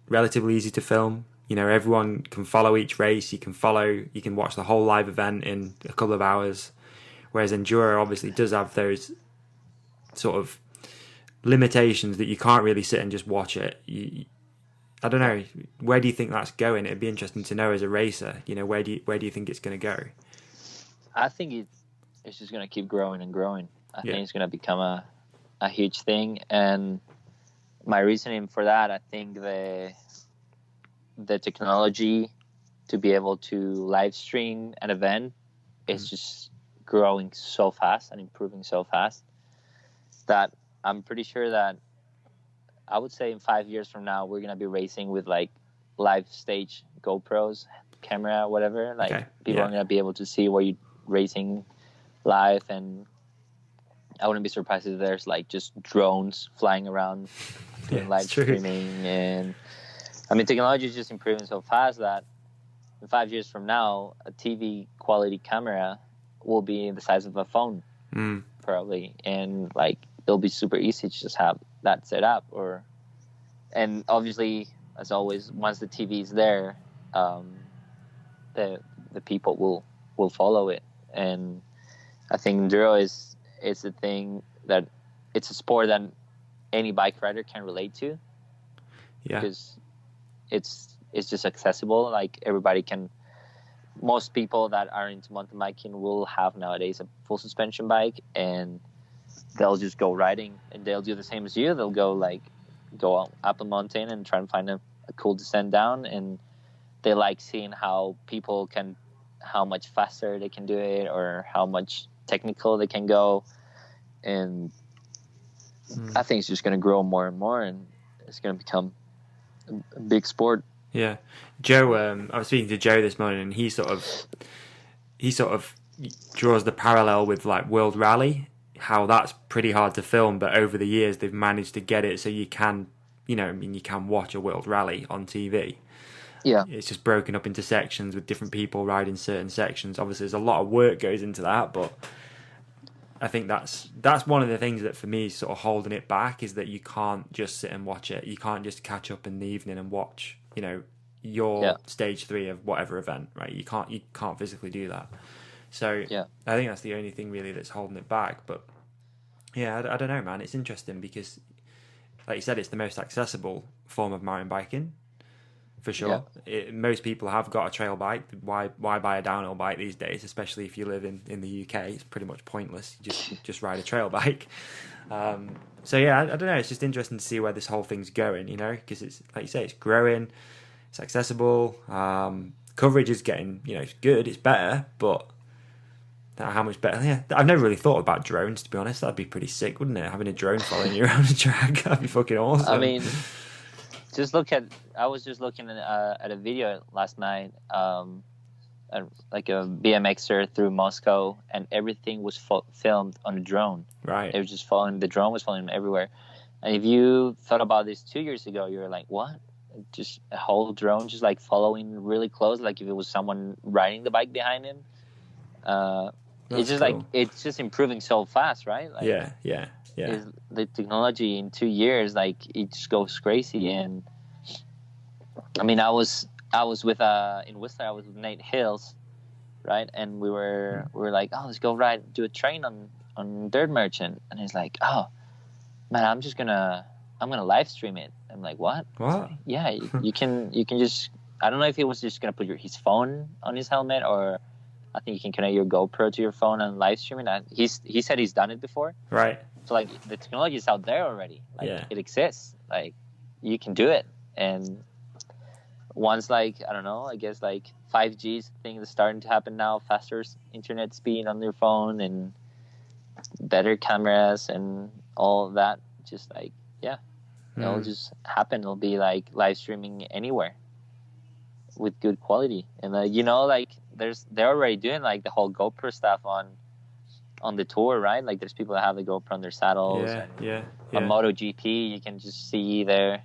Relatively easy to film. Everyone can follow each race. You can watch the whole live event in a couple of hours. Whereas enduro obviously does have those sort of limitations that you can't really sit and just watch it. I don't know. Where do you think that's going? It'd be interesting to know as a racer. Where do you think it's going to go? I think it's just going to keep growing and growing. I think it's going to become a huge thing. And my reasoning for that, I think the technology to be able to live stream an event is just growing so fast and improving so fast that I'm pretty sure that I would say in 5 years from now, we're going to be racing with like live stage GoPros, camera, whatever. Like people are going to be able to see where you're racing live. And I wouldn't be surprised if there's like just drones flying around doing live streaming. And I mean, technology is just improving so fast that in 5 years from now, a TV quality camera will be the size of a phone, probably. And like, it'll be super easy to just have that set up. And obviously, as always, once the TV is there, the people will follow it. And I think enduro is a thing that it's a sport that any bike rider can relate to. Because it's just accessible. Like everybody can. Most people that are into mountain biking will have nowadays a full suspension bike, and they'll just go riding, and they'll do the same as you. They'll go up a mountain and try and find a cool descent down, and they like seeing how much faster they can do it, or how much technical they can go. And I think it's just going to grow more and more, and it's going to become a big sport. Yeah, Joe. I was speaking to Joe this morning, and he sort of draws the parallel with like World Rally, how that's pretty hard to film, but over the years they've managed to get it so you can, you can watch a World Rally on TV. Yeah, it's just broken up into sections with different people riding certain sections. Obviously, there's a lot of work goes into that, but I think that's one of the things that for me is sort of holding it back, is that you can't just sit and watch it. You can't just catch up in the evening and watch, your stage 3 of whatever event, right? You can't physically do that. So I think that's the only thing really that's holding it back. But yeah, I don't know, man. It's interesting because, like you said, it's the most accessible form of mountain biking, for sure. Most people have got a trail bike. Why buy a downhill bike these days? Especially if you live in the UK, it's pretty much pointless. You just ride a trail bike. So yeah, I don't know. It's just interesting to see where this whole thing's going, because it's like you say, it's growing, it's accessible. Coverage is getting, it's good, it's better, but how much better? Yeah, I've never really thought about drones, to be honest. That'd be pretty sick, wouldn't it? Having a drone following you around the track, that'd be fucking awesome. I mean, I was just looking at a video last night, like a BMXer through Moscow, and everything was filmed on a drone. Right. It was just the drone was following him everywhere. And if you thought about this 2 years ago, you were like, what? Just a whole drone just like following really close, like if it was someone riding the bike behind him. It's just cool. Like, it's just improving so fast, right? Like, yeah. The technology in 2 years, like, it just goes crazy. And I mean, I was with in Whistler, I was with Nate Hills, right? And we were like, oh, let's go do a train on Dirt Merchant. And he's like, oh man, I'm gonna live stream it. I'm like, what? What? Yeah, you can just, I don't know if he was just gonna put his phone on his helmet, or I think you can connect your GoPro to your phone and live stream it. He said he's done it before. Right. So like the technology is out there already. Like it exists. Like you can do it. And once, like, I don't know, I guess like 5G thing that's starting to happen now, faster internet speed on your phone and better cameras and all of that. Just like, yeah, it'll just happen. It'll be like live streaming anywhere with good quality. And you know, like they're already doing like the whole GoPro stuff on the tour, right? Like there's people that have the GoPro on their saddles. Yeah. On MotoGP, you can just see their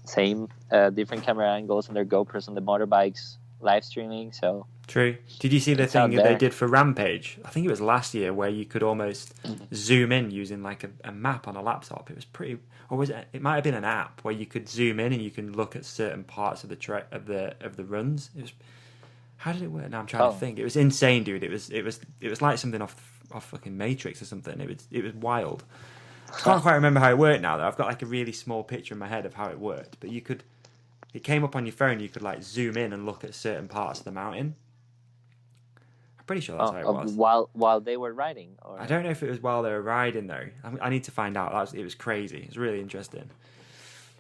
same different camera angles on their GoPros on the motorbikes live streaming. So true. Did you see the thing that they did for Rampage? I think it was last year, where you could almost zoom in using like a map on a laptop. It was pretty, or was it? It might have been an app where you could zoom in and you can look at certain parts of the runs. It was. How did it work? Now I'm trying to think. It was insane, dude. It was like something off fucking Matrix or something. It was wild. I can't quite remember how it worked now, though. I've got like a really small picture in my head of how it worked. But it came up on your phone. You could like zoom in and look at certain parts of the mountain. I'm pretty sure that's how it was. While they were riding, or I don't know if it was while they were riding though. I need to find out. It was crazy. It was really interesting.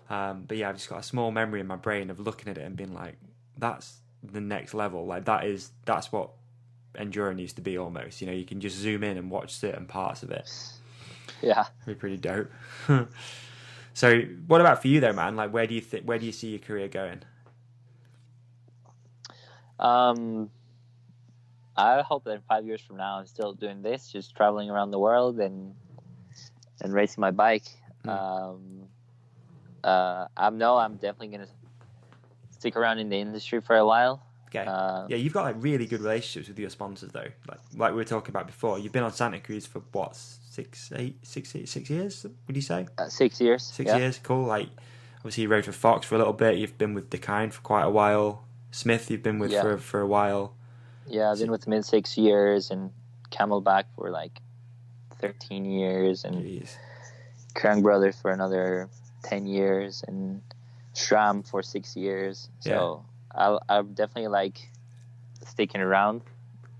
But yeah, I've just got a small memory in my brain of looking at it and being like, that's the next level. Like that's what enduro needs to be almost. You know, you can just zoom in and watch certain parts of it. Yeah, it'd be pretty dope. So what about for you though, man? Like where do you see your career going? I hope that in 5 years from now I'm still doing this, just traveling around the world and racing my bike. I'm definitely gonna stick around in the industry for a while. Okay. Yeah, you've got like really good relationships with your sponsors though. Like we were talking about before. You've been on Santa Cruz for what, 6 years? Would you say? 6 years. 6 years. Cool. Like obviously you rode for Fox for a little bit. You've been with Dakine for quite a while. Smith, you've been with for a while. Yeah, I've been with him in 6 years, and Camelback for like 13 years, and Krang Brothers for another 10 years, and SRAM for 6 years. So I'm definitely like sticking around.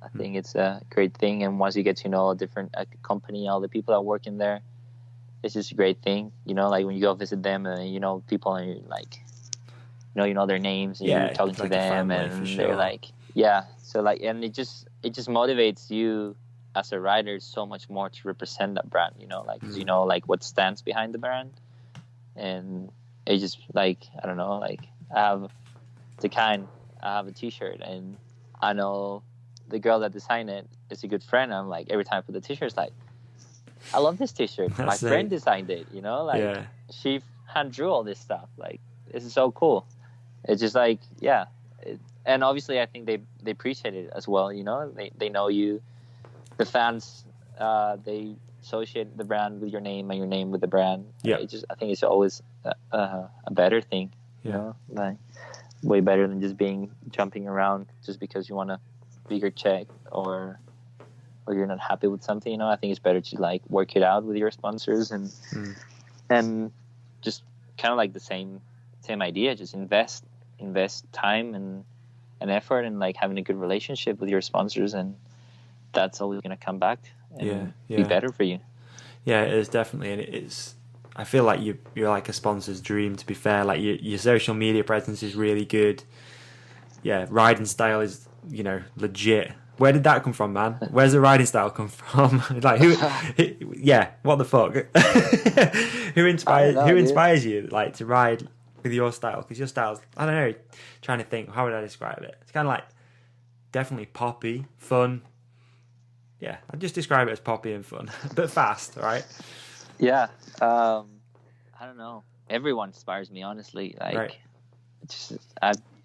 I think it's a great thing, and once you get to know a different company, all the people that work in there, it's just a great thing. You know, like when you go visit them, and you know people, and you're like, you know their names, and you're talking to them, and they're like, So like, and it just motivates you as a rider so much more to represent that brand. You know, like 'cause you know like what stands behind the brand, and it just like, I don't know, like I have a T-shirt, and I know the girl that designed it is a good friend. I'm like, every time I put the T-shirt, it's like, I love this T-shirt. My friend designed it. You know, like she hand drew all this stuff. Like, this is so cool. It's just like, and obviously I think they appreciate it as well. You know, they know you, the fans, they associate the brand with your name and your name with the brand. I think it's always a better thing. You know, like way better than just jumping around just because you want a bigger check or you're not happy with something. You know, I think it's better to like work it out with your sponsors and just kind of like the same idea. Just invest time and effort, and like having a good relationship with your sponsors, and that's always going to come back and be better for you. Yeah, it is definitely, and it's. I feel like you're like a sponsor's dream. To be fair, like your social media presence is really good. Yeah, riding style is legit. Where did that come from, man? Where's the riding style come from? Like who? What the fuck? Who inspires you like to ride with your style? Because your style's, I don't know. Trying to think, how would I describe it? It's kind of like definitely poppy, fun. Yeah, I'd just describe it as poppy and fun, but fast, right? Yeah, I don't know. Everyone inspires me, honestly. Like,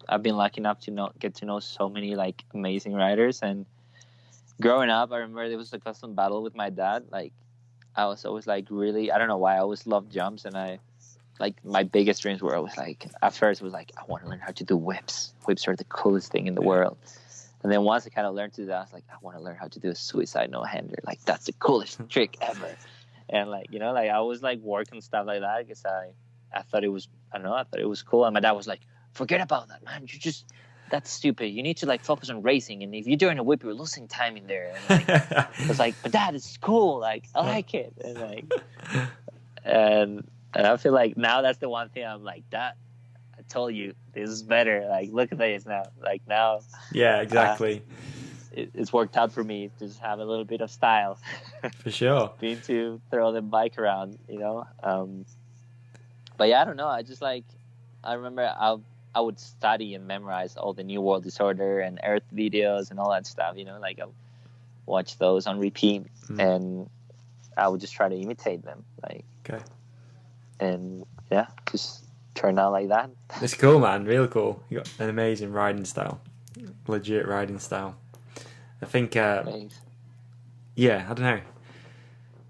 I've been lucky enough to get to know so many like amazing riders. And growing up, I remember there was a custom battle with my dad. Like, I was always like really, I don't know why, I always loved jumps, and I like my biggest dreams were always like, at first it was like, I want to learn how to do whips. Whips are the coolest thing in the world. And then once I kind of learned to do that, I was like, I want to learn how to do a suicide no-hander. Like, that's the coolest trick ever. And like, like I was like working stuff like that because I thought it was, I thought it was cool. And my dad was like, forget about that, man. That's stupid. You need to like focus on racing. And if you're doing a whip, you're losing time in there. And like, I was like, but Dad, it's cool. Like, I like it. And like, and I feel like now that's the one thing I'm like, that told you this is better. Like, look at this now. Like, now Yeah, exactly. it's worked out for me to just have a little bit of style. For sure. Being to throw the bike around, you know. But yeah, I don't know. I just like, I remember I would study and memorize all the New World Disorder and Earth videos and all that stuff, you know, like I watch those on repeat and I would just try to imitate them, like. Okay. And yeah, just turned out like that. It's cool, man. Real cool. You got an amazing riding style. Legit riding style. I think, Thanks. yeah, I don't know.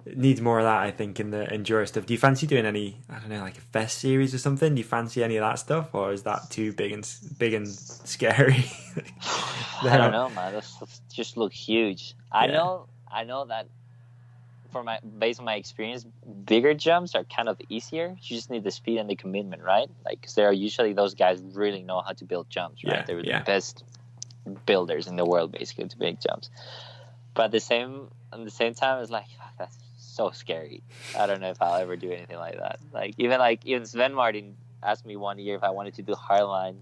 It needs more of that, I think, in the enduro stuff. Do you fancy doing any, I don't know, like a fest series or something? Do you fancy any of that stuff, or is that too big and scary? I don't know, man. Those just look huge. I know that based on my experience, bigger jumps are kind of easier. You just need the speed and the commitment, right? Like, because there are usually those guys really know how to build jumps, right? They're the best builders in the world, basically, to make jumps. But at the same time, it's like, fuck, that's so scary. I don't know if I'll ever do anything like that. Even Sven Martin asked me one year if I wanted to do hardline.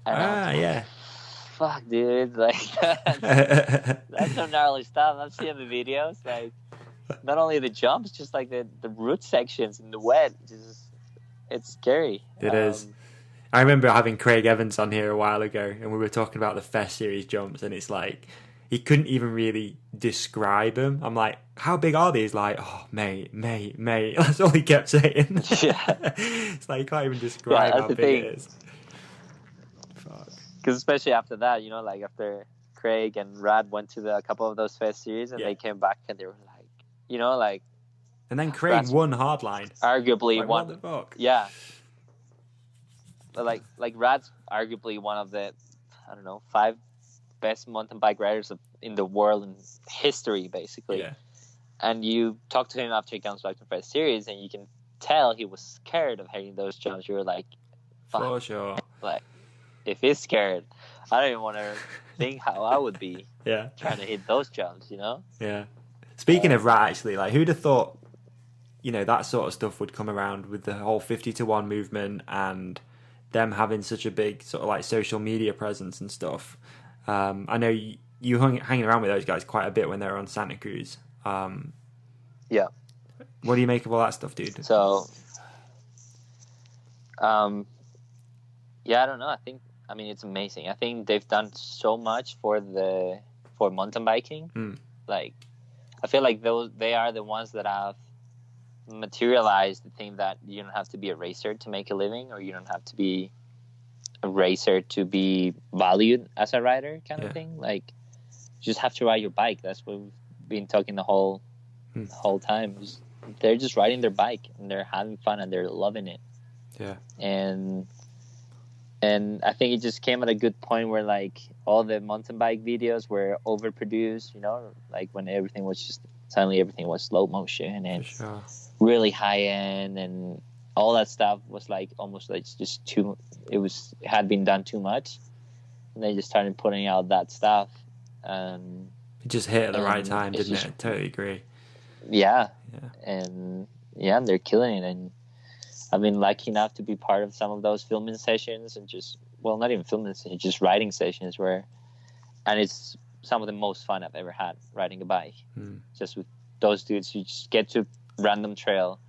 And fuck, dude, like that's some gnarly stuff. I'm seeing the videos, like not only the jumps, just like the root sections in the wet. It's scary. It is. I remember having Craig Evans on here a while ago, and we were talking about the Fest Series jumps, and it's like he couldn't even really describe them. I'm like, how big are these? Like, oh, mate. That's all he kept saying. Yeah. It's like, you can't even describe how big it is. Fuck. Because especially after that, you know, like after Craig and Rad went to a couple of those Fest Series, and they came back and they were like, you know, like. And then Craig won hardline. Arguably like, one. What the fuck? Yeah. But like Rad's arguably one of the, I don't know, 5 best mountain bike riders in the world in history, basically. Yeah. And you talk to him after he comes back to Fest Series, and you can tell he was scared of hitting those jumps. You were like, fuck. For sure. Like, if he's scared, I don't even want to think how I would be trying to hit those jumps, you know? Yeah. Speaking of Rat, actually, like, who'd have thought, you know, that sort of stuff would come around with the whole 50-1 movement and them having such a big sort of like social media presence and stuff. I know you hanging around with those guys quite a bit when they were on Santa Cruz. Yeah. What do you make of all that stuff, dude? So, yeah, I don't know. I mean, it's amazing. I think they've done so much for mountain biking. Like, I feel like they are the ones that have materialized the thing that you don't have to be a racer to make a living, or you don't have to be a racer to be valued as a rider, kind of thing. Like, you just have to ride your bike. That's what we've been talking the whole time. They're just riding their bike and they're having fun and they're loving it. Yeah. And I think it just came at a good point where like all the mountain bike videos were overproduced, you know, like when everything was slow motion and really high end, and all that stuff was like almost like just had been done too much, and they just started putting out that stuff. It just hit at the right time, didn't it? I totally agree. Yeah. And they're killing it. And I've been lucky enough to be part of some of those filming sessions, and not even filming sessions, just riding sessions and it's some of the most fun I've ever had riding a bike. Just with those dudes, you just get to random trail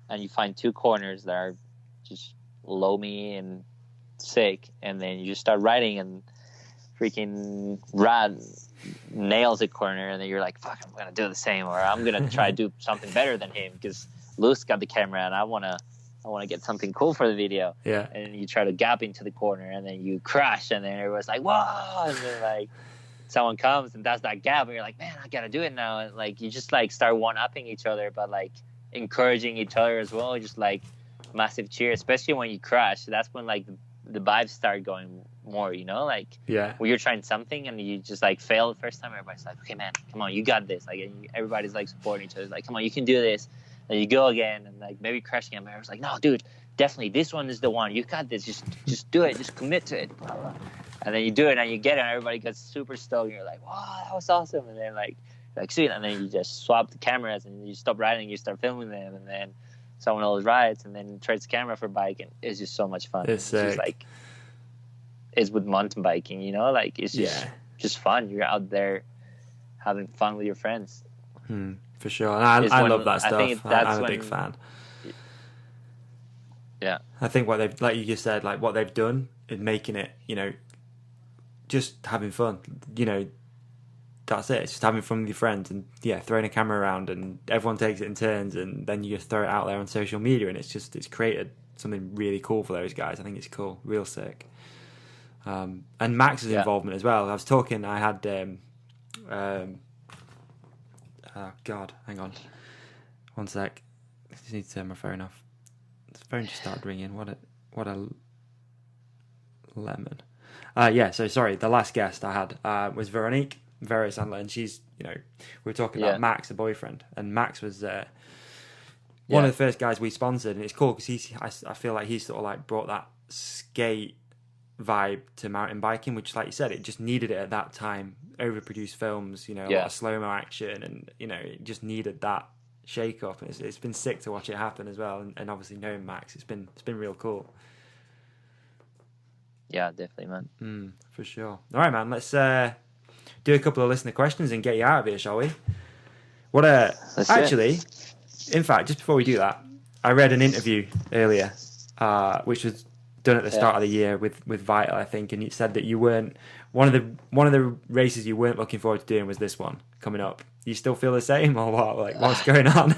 and you find 2 corners that are just loamy and sick, and then you just start riding, and freaking Rad nails a corner, and then you're like, fuck, I'm gonna do the same, or I'm gonna try to do something better than him because Lou's got the camera and I wanna get something cool for the video. Yeah. And you try to gap into the corner, and then you crash, and then everyone's like, whoa, and then like someone comes and does that gap, and you're like, man, I gotta do it now. And like you just like start one-upping each other, but like encouraging each other as well. Just like massive cheer, especially when you crash. That's when like the vibes start going more, you know, like when you're trying something and you just like fail the first time, everybody's like, okay man, come on, you got this. Like everybody's like supporting each other, like, come on, you can do this. And you go again, and like maybe crashing, and everyone's like, no dude, definitely this one is the one, you got this, just do it, just commit to it, blah, blah. And then you do it and you get it, and everybody gets super stoked, and you're like, wow, that was awesome. And then like sweet, and then you just swap the cameras and you stop riding, you start filming them, and then someone else rides, and then trades camera for bike, and it's just so much fun. It's just like it's with mountain biking, you know, like it's just fun. You're out there having fun with your friends. For sure. And I love that stuff. I think that's I'm a big fan. Yeah. I think what they've, like you just said, like what they've done in making it, you know, just having fun, you know, that's it. It's just having fun with your friends and throwing a camera around, and everyone takes it in turns, and then you just throw it out there on social media, and it's created something really cool for those guys. I think it's cool, real sick. And Max's involvement as well. I had oh God, hang on 1 sec. I just need to turn my phone off. The phone just started ringing. What a lemon. So sorry, the last guest I had was Veronique Sandler, and she's, you know, we were talking about Max, the boyfriend, and Max was one of the first guys we sponsored, and it's cool because I feel like he's sort of like brought that skate vibe to mountain biking, which, like you said, it just needed it at that time. Overproduced films, you know, a lot of slow-mo action, and, you know, it just needed that shake up, and it's been sick to watch it happen as well, and obviously knowing Max, it's been real cool. Yeah, definitely, man. For sure. All right, man, let's do a couple of listener questions and get you out of here, shall we? Actually, in fact, just before we do that, I read an interview earlier, which was done at the start of the year with Vital, I think, and you said that you weren't one of the races you weren't looking forward to doing was this one coming up. You still feel the same, or what? Like, what's going on?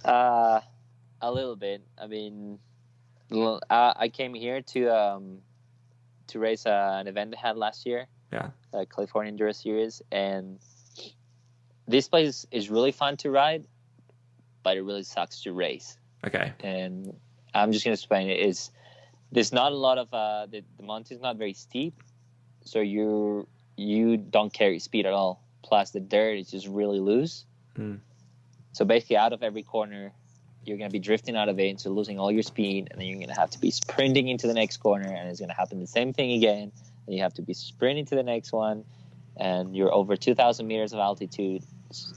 A little bit. I mean, I came here to race an event they had last year. Yeah. California Enduro Series, and this place is really fun to ride, but it really sucks to race. Okay. And I'm just gonna explain it. There's not a lot of the mountain's not very steep, so you don't carry speed at all. Plus the dirt is just really loose. So basically, out of every corner, you're gonna be drifting out of it into losing all your speed, and then you're gonna have to be sprinting into the next corner, and it's gonna happen the same thing again. And you have to be sprinting to the next one, and you're over 2,000 meters of altitude,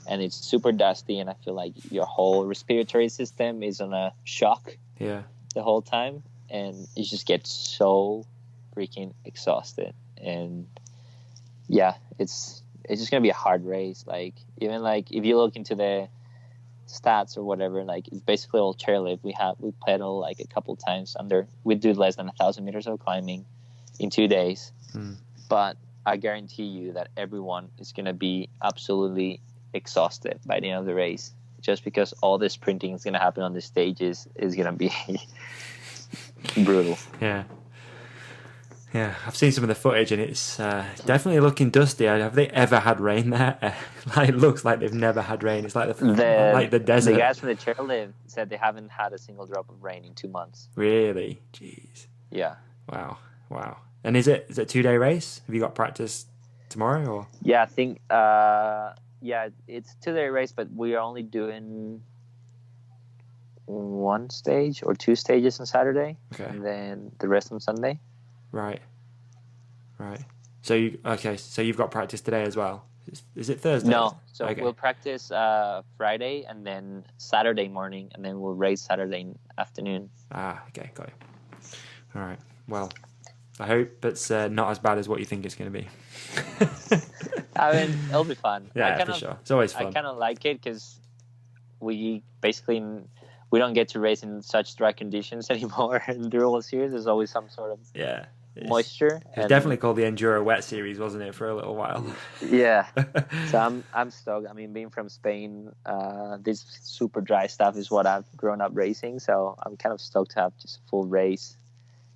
and it's super dusty, and I feel like your whole respiratory system is on a shock the whole time, and you just get so freaking exhausted. And it's just gonna be a hard race. Like, even like if you look into the stats or whatever, like it's basically all chairlift. We pedal like a couple times we do less than 1,000 meters of climbing in 2 days. But I guarantee you that everyone is going to be absolutely exhausted by the end of the race, just because all this sprinting is going to happen on the stages is going to be brutal. Yeah, I've seen some of the footage, and it's definitely looking dusty. Have they ever had rain there? It looks like they've never had rain. It's like the desert. The guys from the chairlift said they haven't had a single drop of rain in 2 months. Really? Jeez. Yeah. Wow. And is it a 2-day race? Have you got practice tomorrow, or? Yeah, I think it's a 2-day race, but we are only doing 1 stage or 2 stages on Saturday, and then the rest on Sunday. Right. So you've got practice today as well. Is it Thursday? No. So we'll practice Friday, and then Saturday morning, and then we'll race Saturday afternoon. Okay, got it. All right. Well, I hope it's not as bad as what you think it's going to be. I mean, it'll be fun. Yeah, for sure. It's always fun. I kind of like it because we don't get to race in such dry conditions anymore. In the Enduro Series, there's always some sort of moisture. It was definitely called the Enduro Wet Series, wasn't it, for a little while? Yeah. So I'm stoked. I mean, being from Spain, this super dry stuff is what I've grown up racing. So I'm kind of stoked to have just a full race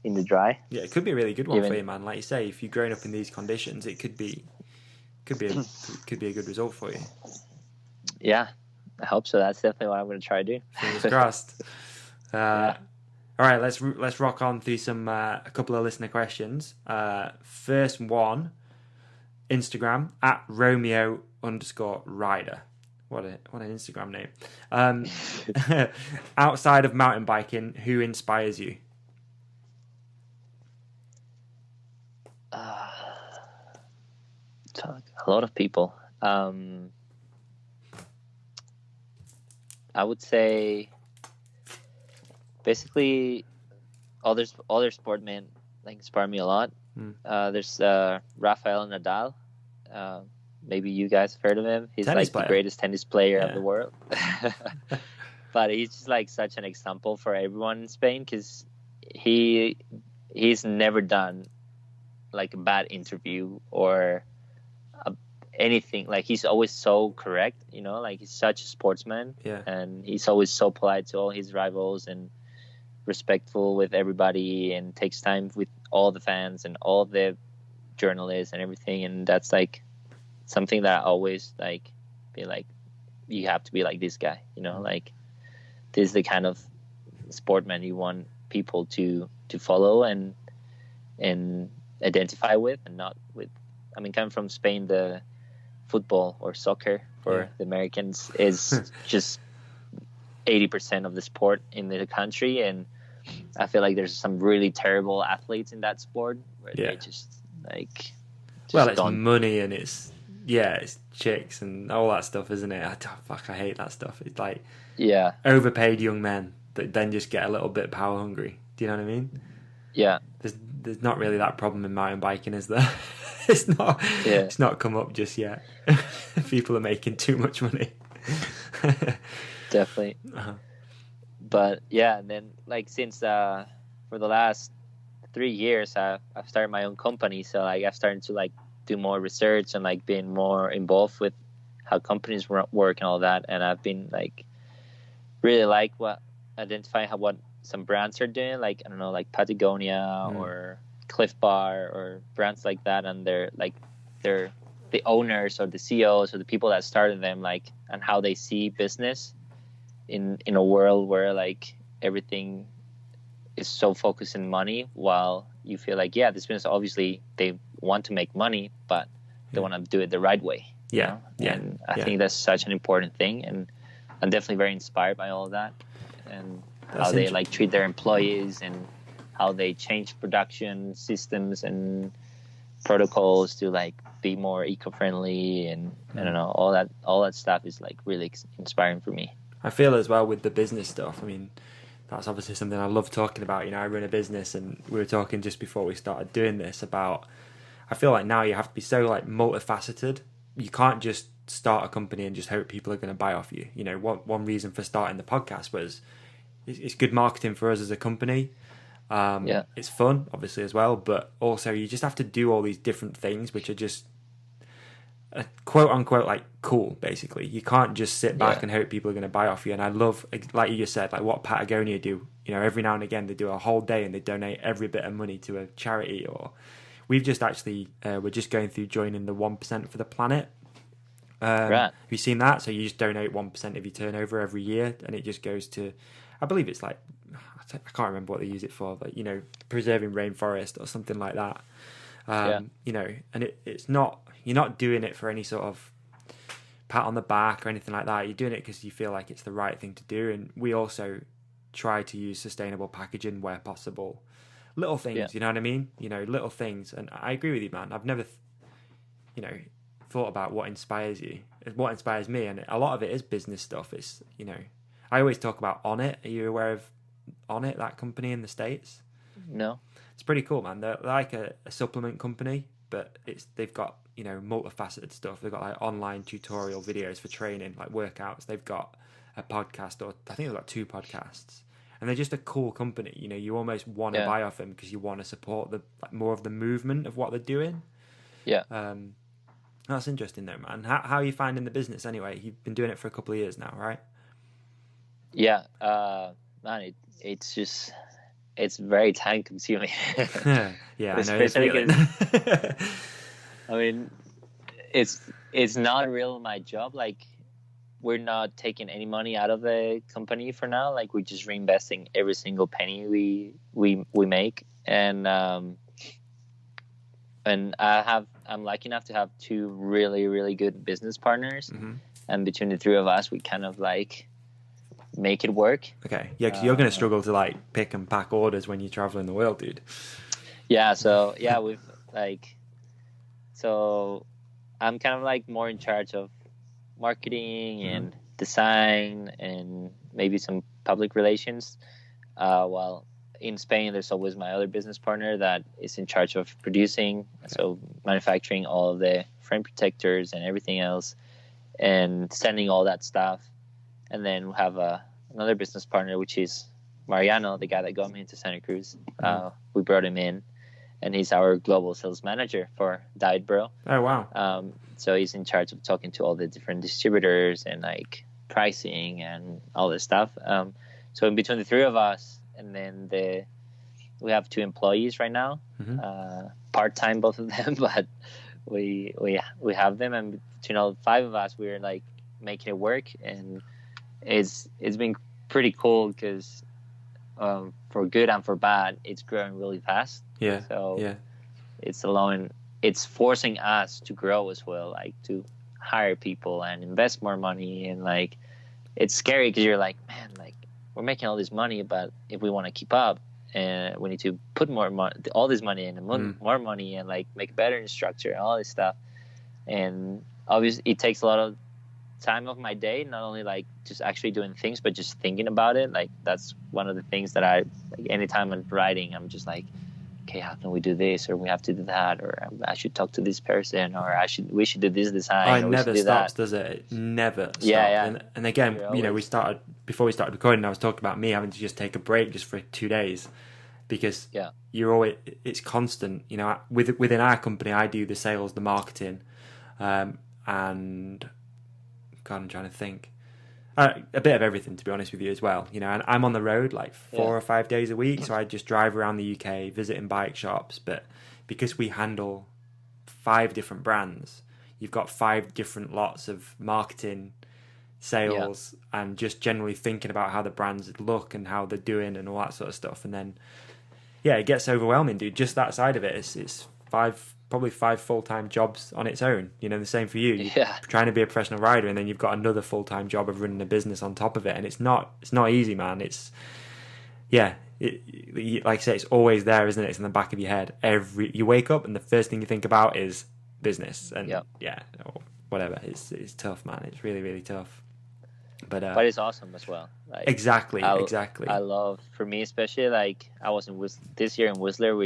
in the dry. Yeah, it could be a really good one for you, man. Like you say, if you've grown up in these conditions, it could be a good result for you. Yeah, I hope so. That's definitely what I'm going to try to do. Fingers crossed. All right, let's rock on through a couple of listener questions. First one, Instagram @Romeo_Rider. What an Instagram name. Outside of mountain biking, who inspires you? A lot of people. I would say basically other sportmen like inspire me a lot. There's Rafael Nadal. Maybe you guys have heard of him. He's Tennis like player. the greatest tennis player of Yeah. the world. But he's just like such an example for everyone in Spain because he's never done like a bad interview or anything. Like he's always so correct, you know, like he's such a sportsman. Yeah. And he's always so polite to all his rivals and respectful with everybody and takes time with all the fans and all the journalists and everything. And that's like something that I always like be like, you have to be like this guy, you know, like this is the kind of sportman you want people to follow and identify with, and not with, I mean, coming from Spain, the football or soccer for the Americans is just 80% of the sport in the country. And I feel like there's some really terrible athletes in that sport where they just like, well, it's money and it's chicks and all that stuff, isn't it? I hate that stuff. It's like overpaid young men that then just get a little bit power hungry. Do you know what I mean? Yeah. There's not really that problem in mountain biking, is there? It's not. Yeah. It's not come up just yet. People are making too much money. Definitely. But yeah, and then like since for the last 3 years, I've started my own company. So like I've started to like do more research and like being more involved with how companies work and all that. And I've been like really like identifying what some brands are doing, like I don't know, like Patagonia or Cliff Bar or brands like that, and they're the owners or the CEOs or the people that started them, like, and how they see business in a world where like everything is so focused in money, while you feel like this business obviously they want to make money, but they want to do it the right way. You know? And I think that's such an important thing, and I'm definitely very inspired by all of that, and how they like treat their employees and how they change production systems and protocols to like be more eco-friendly, and I don't know, all that stuff is like really inspiring for me. I feel as well with the business stuff. I mean, that's obviously something I love talking about. You know, I run a business, and we were talking just before we started doing this about, I feel like now you have to be so like multifaceted. You can't just start a company and just hope people are going to buy off you. You know, one reason for starting the podcast was it's good marketing for us as a company. It's fun, obviously, as well, but also you just have to do all these different things which are just quote unquote like cool. Basically, you can't just sit back and hope people are going to buy off you. And I love, like you just said, like what Patagonia do. You know, every now and again they do a whole day and they donate every bit of money to a charity. Or we've just actually we're just going through joining the 1% for the planet. Right. Have you seen that? So you just donate 1% of your turnover every year, and it just goes to, I believe it's like, I can't remember what they use it for, but you know, preserving rainforest or something like that. You know, and it's not, you're not doing it for any sort of pat on the back or anything like that. You're doing it because you feel like it's the right thing to do. And we also try to use sustainable packaging where possible. Little things, you know what I mean? You know, little things. And I agree with you, man. I've never, you know, thought about what inspires you. What inspires me, and a lot of it is business stuff. It's, you know, I always talk about Onnit. Are you aware of Onnit, that company in the States? No. It's pretty cool, man. They're like a supplement company, but they've got, you know, multifaceted stuff. They've got like online tutorial videos for training, like workouts. They've got a podcast, or I think they've got 2 podcasts, and they're just a cool company. You know, you almost want to buy off them because you want to support the more of the movement of what they're doing. That's interesting though, man. How are you finding the business anyway? You've been doing it for a couple of years now, right? Man, it's very time consuming. Yeah, I know. Especially I mean, it's not really my job. Like, we're not taking any money out of the company for now. Like, we're just reinvesting every single penny we make. And I'm lucky enough to have 2 really, really good business partners. And between the 3 of us, we kind of like make it work. Okay. Yeah, because you're going to struggle to like pick and pack orders when you're traveling the world, dude. So we've like, so I'm kind of like more in charge of marketing and design and maybe some public relations. While in Spain, there's always my other business partner that is in charge of producing, so manufacturing all of the frame protectors and everything else, and sending all that stuff. And then we have another business partner, which is Mariano, the guy that got me into Santa Cruz. We brought him in, and he's our global sales manager for Diet Bro. Oh, wow. So he's in charge of talking to all the different distributors and like pricing and all this stuff. So in between the three of us, and then we have 2 employees right now, part-time, both of them, but we have them, and between all 5 of us, we're like making it work, and it's been pretty cool because for good and for bad, it's growing really fast. Yeah. So yeah. it's forcing us to grow as well, like to hire people and invest more money, and like it's scary because you're like, man, like we're making all this money, but if we want to keep up, and we need to put all this money in, and more money, and like make better infrastructure and all this stuff. And obviously, it takes a lot of time of my day, not only like just actually doing things, but just thinking about it. Like that's one of the things that I like. Anytime I'm writing, I'm just like, okay, how can we do this, or we have to do that, or I should talk to this person, or we should do this design. It never stops, does it? It never stops. Yeah. And again, before we started recording, I was talking about me having to just take a break just for 2 days, because it's constant. You know, within our company, I do the sales, the marketing, and God, I'm trying to think. A bit of everything, to be honest with you, as well. You know, and I'm on the road like 4 or 5 days a week, so I just drive around the UK visiting bike shops. But because we handle 5 different brands, you've got 5 different lots of marketing, sales, and just generally thinking about how the brands look and how they're doing and all that sort of stuff. And then, it gets overwhelming, dude. Just that side of it, it's probably 5 full-time jobs on its own. You know, the same for you. You're trying to be a professional rider, and then you've got another full-time job of running a business on top of it, and it's not easy, man. It's like I say, it's always there, isn't it? It's in the back of your head. You wake up and the first thing you think about is business, and or whatever. It's tough, man. It's really, really tough. But it's awesome as well. Like, exactly. I love, for me especially, like I was this year in Whistler.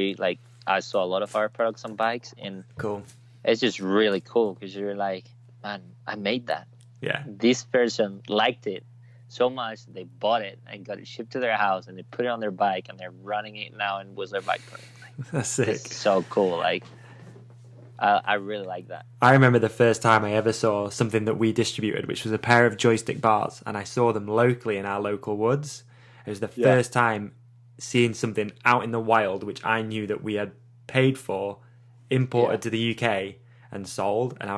I saw a lot of our products on bikes, and cool. It's just really cool because you're like, man, I made that. Yeah. This person liked it so much they bought it and got it shipped to their house, and they put it on their bike, and they're running it now in Whistler Bike Park. Like, that's sick. It's so cool. Like, I really like that. I remember the first time I ever saw something that we distributed, which was a pair of joystick bars, and I saw them locally in our local woods. It was the first time seeing something out in the wild, which I knew that we had paid for, imported to the UK and sold. And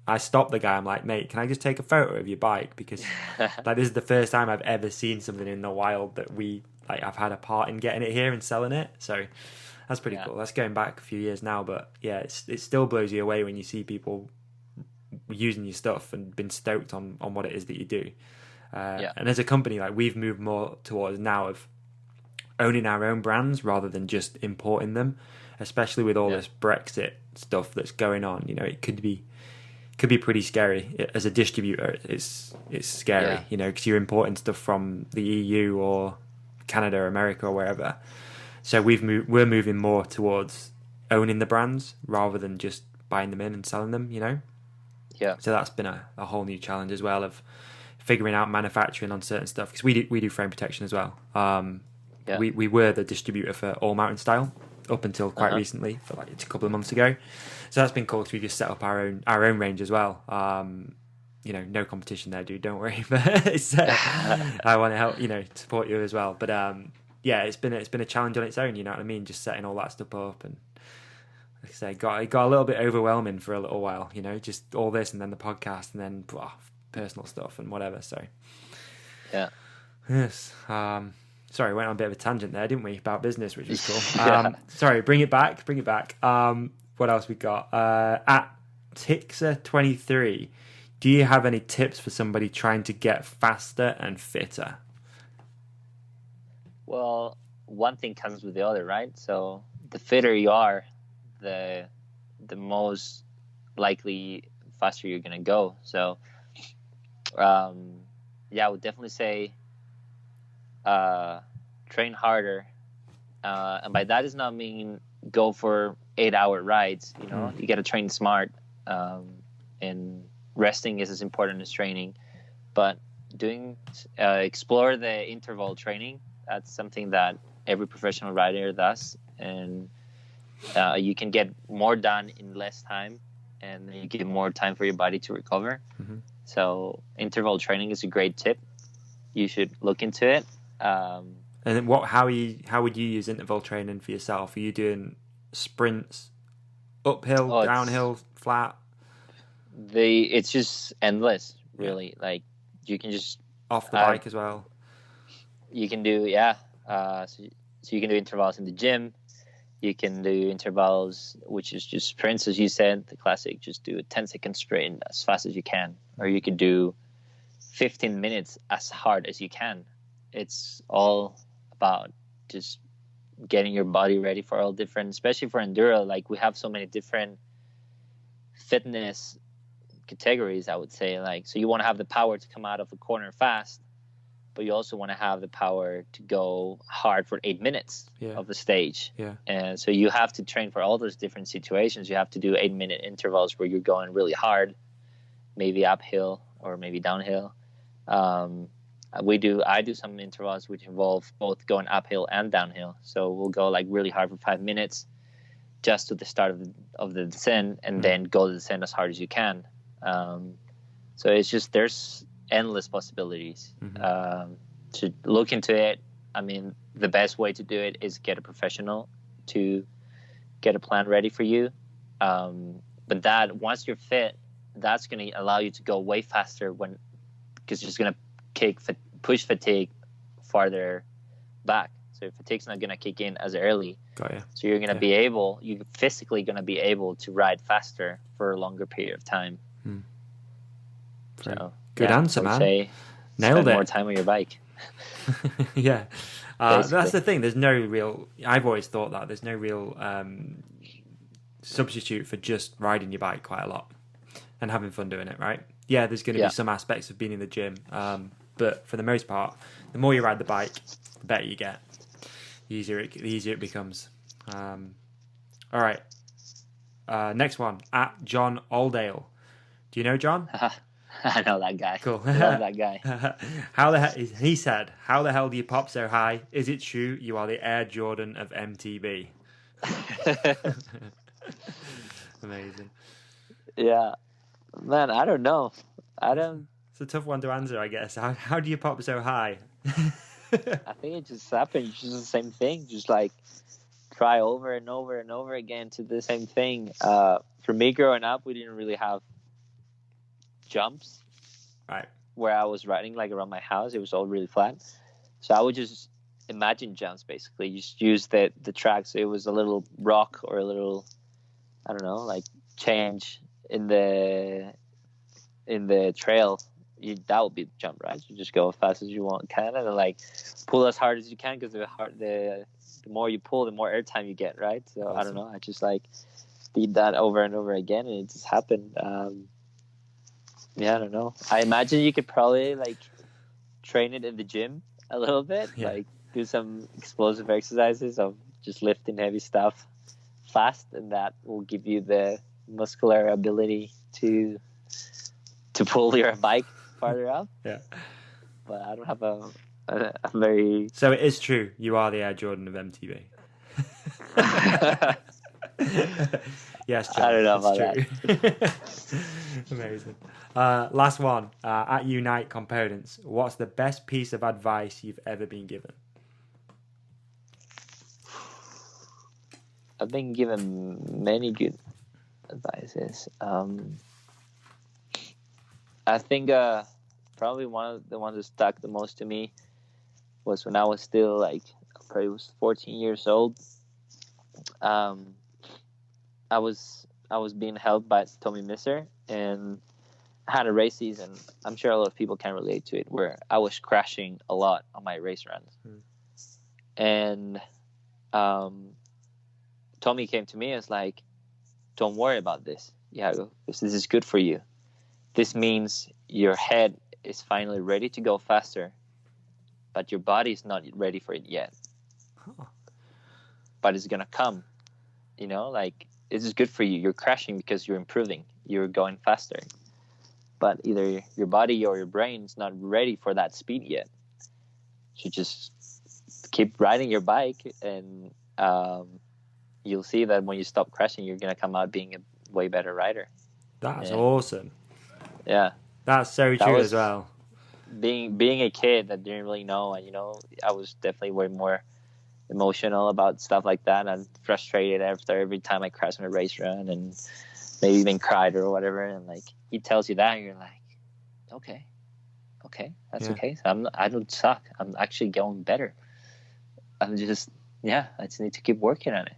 I stopped the guy. I'm like, mate, can I just take a photo of your bike? Because like this is the first time I've ever seen something in the wild that I've had a part in getting it here and selling it. So that's pretty cool. That's going back a few years now, but it still blows you away when you see people using your stuff and been stoked on what it is that you do. And as a company, like we've moved more towards now of owning our own brands rather than just importing them, especially with all this Brexit stuff that's going on. You know, it could be pretty scary as a distributor. It's scary, you know, because you're importing stuff from the EU or Canada or America or wherever. So we're moving more towards owning the brands rather than just buying them in and selling them, you know. So that's been a whole new challenge as well of figuring out manufacturing on certain stuff, because we do frame protection as well. We were the distributor for All Mountain Style up until quite recently, for like a couple of months ago. So that's been cool because we just set up our own range as well. You know, no competition there, dude. Don't worry. But I want to help, you know, support you as well. But it's been a challenge on its own. You know what I mean? Just setting all that stuff up, and like I say, it got a little bit overwhelming for a little while. You know, just all this and then the podcast and then personal stuff and whatever. So yes. Sorry, we went on a bit of a tangent there, didn't we, about business, which was cool. Sorry, bring it back. What else we got? At Tixer23, do you have any tips for somebody trying to get faster and fitter? Well, one thing comes with the other, right? So the fitter you are, the most likely faster you're going to go. So Yeah, I would definitely say train harder. And by that does not mean go for 8-hour rides. You know, you got to train smart. And resting is as important as training. But explore the interval training. That's something that every professional rider does. And you can get more done in less time, and you get more time for your body to recover. So interval training is a great tip. You should look into it. And then how would you use interval training for yourself? Are you doing sprints, uphill, downhill, flat? It's just endless, really. Like you can just off the bike as well. You can do so you can do intervals in the gym. You can do intervals, which is just sprints, as you said, the classic. Just do a 10-second sprint as fast as you can, or you could do 15 minutes as hard as you can. It's all about just getting your body ready for all different, especially for enduro. Like we have so many different fitness categories, I would say. Like, so you want to have the power to come out of a corner fast, but you also want to have the power to go hard for 8 minutes of the stage. And so you have to train for all those different situations. You have to do 8-minute intervals where you're going really hard, maybe uphill or maybe downhill. I do some intervals which involve both going uphill and downhill. So we'll go like really hard for 5 minutes just to the start of the descent, and then go the descent as hard as you can. So it's just, there's endless possibilities. To look into it. I mean, the best way to do it is get a professional to get a plan ready for you. But that, once you're fit, that's going to allow you to go way faster because you're just going to push fatigue farther back. So fatigue's not going to kick in as early. So you're going to you're physically going to be able to ride faster for a longer period of time. So good answer, man. Nailed it. Spend more time on your bike. That's the thing. There's no real. I've always thought that there's no real substitute for just riding your bike quite a lot and having fun doing it. Right? Yeah, there's going to be some aspects of being in the gym, but for the most part, the more you ride the bike, the better you get. The easier it becomes. All right. Next one at John Aldale. Do you know John? I know that guy. Cool. Love that guy. He said, "How the hell do you pop so high? Is it true you are the Air Jordan of MTB?" Amazing. Yeah, man. I don't know. It's a tough one to answer, I guess. How do you pop so high? I think it just happens. It's just the same thing. Just like try over and over and over again to the same thing. For me, growing up, we didn't really have jumps, right, where I was riding like around my house. It was all really flat, so I would just imagine jumps. Basically, you just use the track. So it was a little rock or a little, I don't know, like change in the trail. That would be the jump, right? You just go as fast as you can, and then like pull as hard as you can, because the more you pull, the more airtime you get, right? So awesome. I don't know. I just like did that over and over again, and it just happened. Yeah, I don't know. I imagine you could probably like train it in the gym a little bit, like do some explosive exercises of just lifting heavy stuff fast, and that will give you the muscular ability to pull your bike farther up. Yeah. But I don't have a very... So it is true, you are the Air Jordan of MTB. Yes, John, I don't know about that. Amazing. Last one. At Unite Components, what's the best piece of advice you've ever been given? I've been given many good advices. I think probably one of the ones that stuck the most to me was when I was still like, probably was 14 years old. I was being helped by Tommy Misser, and I had a race season. I'm sure a lot of people can relate to it, where I was crashing a lot on my race runs. And Tommy came to me and was like, "Don't worry about this, Iago, because this is good for you. This means your head is finally ready to go faster, but your body is not ready for it yet. But it's gonna come. You know, like, this is good for you. You're crashing because you're improving. You're going faster. But either your body or your brain's not ready for that speed yet. So just keep riding your bike, and you'll see that when you stop crashing, you're gonna come out being a way better rider. That's awesome. Yeah, that's so true as well. Being a kid that didn't really know, and I was definitely way more emotional about stuff like that, and frustrated after every time I crashed on a race run, and maybe even cried or whatever. And like, he tells you that, and you're like, okay, that's okay. So I don't suck. I'm actually going better. I'm just, I just need to keep working on it.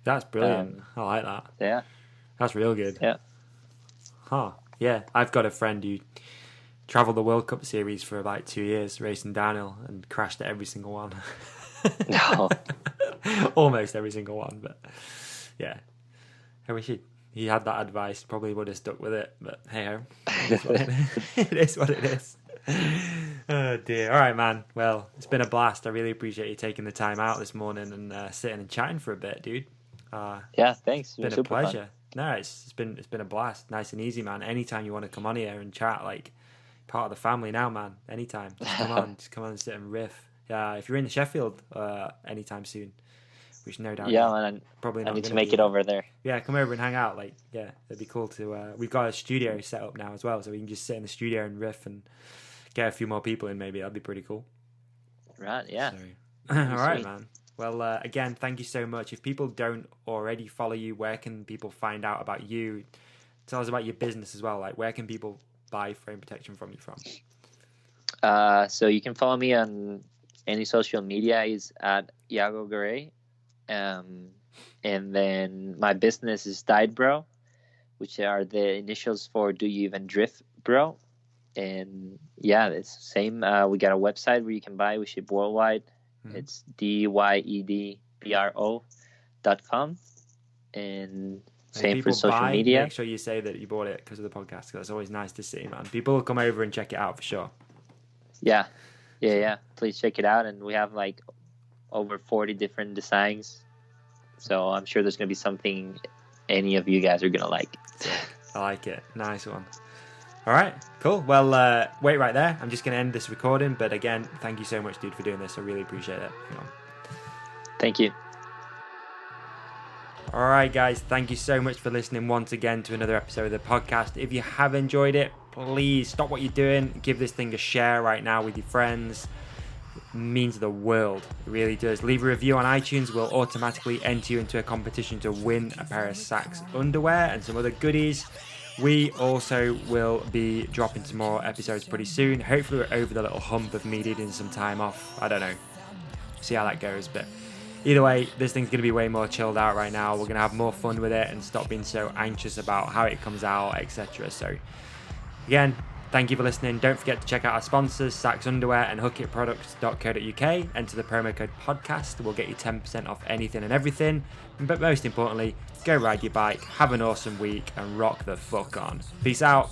That's brilliant. I like that. Yeah. That's real good. Yeah. Huh. Yeah. I've got a friend who travelled the World Cup series for about 2 years, racing downhill, and crashed at every single one. No. Almost every single one, but yeah. I wish he had that advice, probably would have stuck with it, but hey ho. It is what it is. Oh dear. All right, man. Well, it's been a blast. I really appreciate you taking the time out this morning and sitting and chatting for a bit, dude. Yeah, thanks. It's been a pleasure. Fun. No, it's been a blast. Nice and easy, man. Anytime you want to come on here and chat, like, part of the family now, man. Anytime. Just come on and sit and riff. Yeah, if you're in Sheffield anytime soon, which no doubt. Yeah, man. Probably not. I need to make it over there. Yeah, come over and hang out. Like, yeah, it'd be cool to. We've got a studio set up now as well, so we can just sit in the studio and riff and get a few more people in. Maybe that'd be pretty cool. Right. Yeah. So, all right, man. Well, again, thank you so much. If people don't already follow you, where can people find out about you? Tell us about your business as well. Like, where can people buy frame protection from you from? So you can follow me on any social media is at Iago Garay. And then my business is Died Bro, which are the initials for Do You Even Drift Bro. And yeah, it's the same. We got a website where you can buy. We ship worldwide. It's DYEDBRO.com. And same for social media. Make sure you say that you bought it because of the podcast, because that's always nice to see, man. People will come over and check it out for sure. Yeah. Please check it out. And we have like over 40 different designs. So I'm sure there's going to be something any of you guys are going to like. I like it. Nice one. All right, cool. Well, wait right there. I'm just going to end this recording. But again, thank you so much, dude, for doing this. I really appreciate it. Hang on. Thank you. All right, guys. Thank you so much for listening once again to another episode of the podcast. If you have enjoyed it, please stop what you're doing. Give this thing a share right now with your friends. It means the world. It really does. Leave a review on iTunes. We'll automatically enter you into a competition to win a pair of Sax underwear and some other goodies. We also will be dropping some more episodes pretty soon. Hopefully we're over the little hump of me needing some time off. I don't know. See how that goes. But either way, this thing's going to be way more chilled out right now. We're going to have more fun with it and stop being so anxious about how it comes out, etc. So again, thank you for listening. Don't forget to check out our sponsors, Sax Underwear and hookitproducts.co.uk. Enter the promo code podcast. We'll get you 10% off anything and everything. But most importantly, go ride your bike, have an awesome week, and rock the fuck on. Peace out.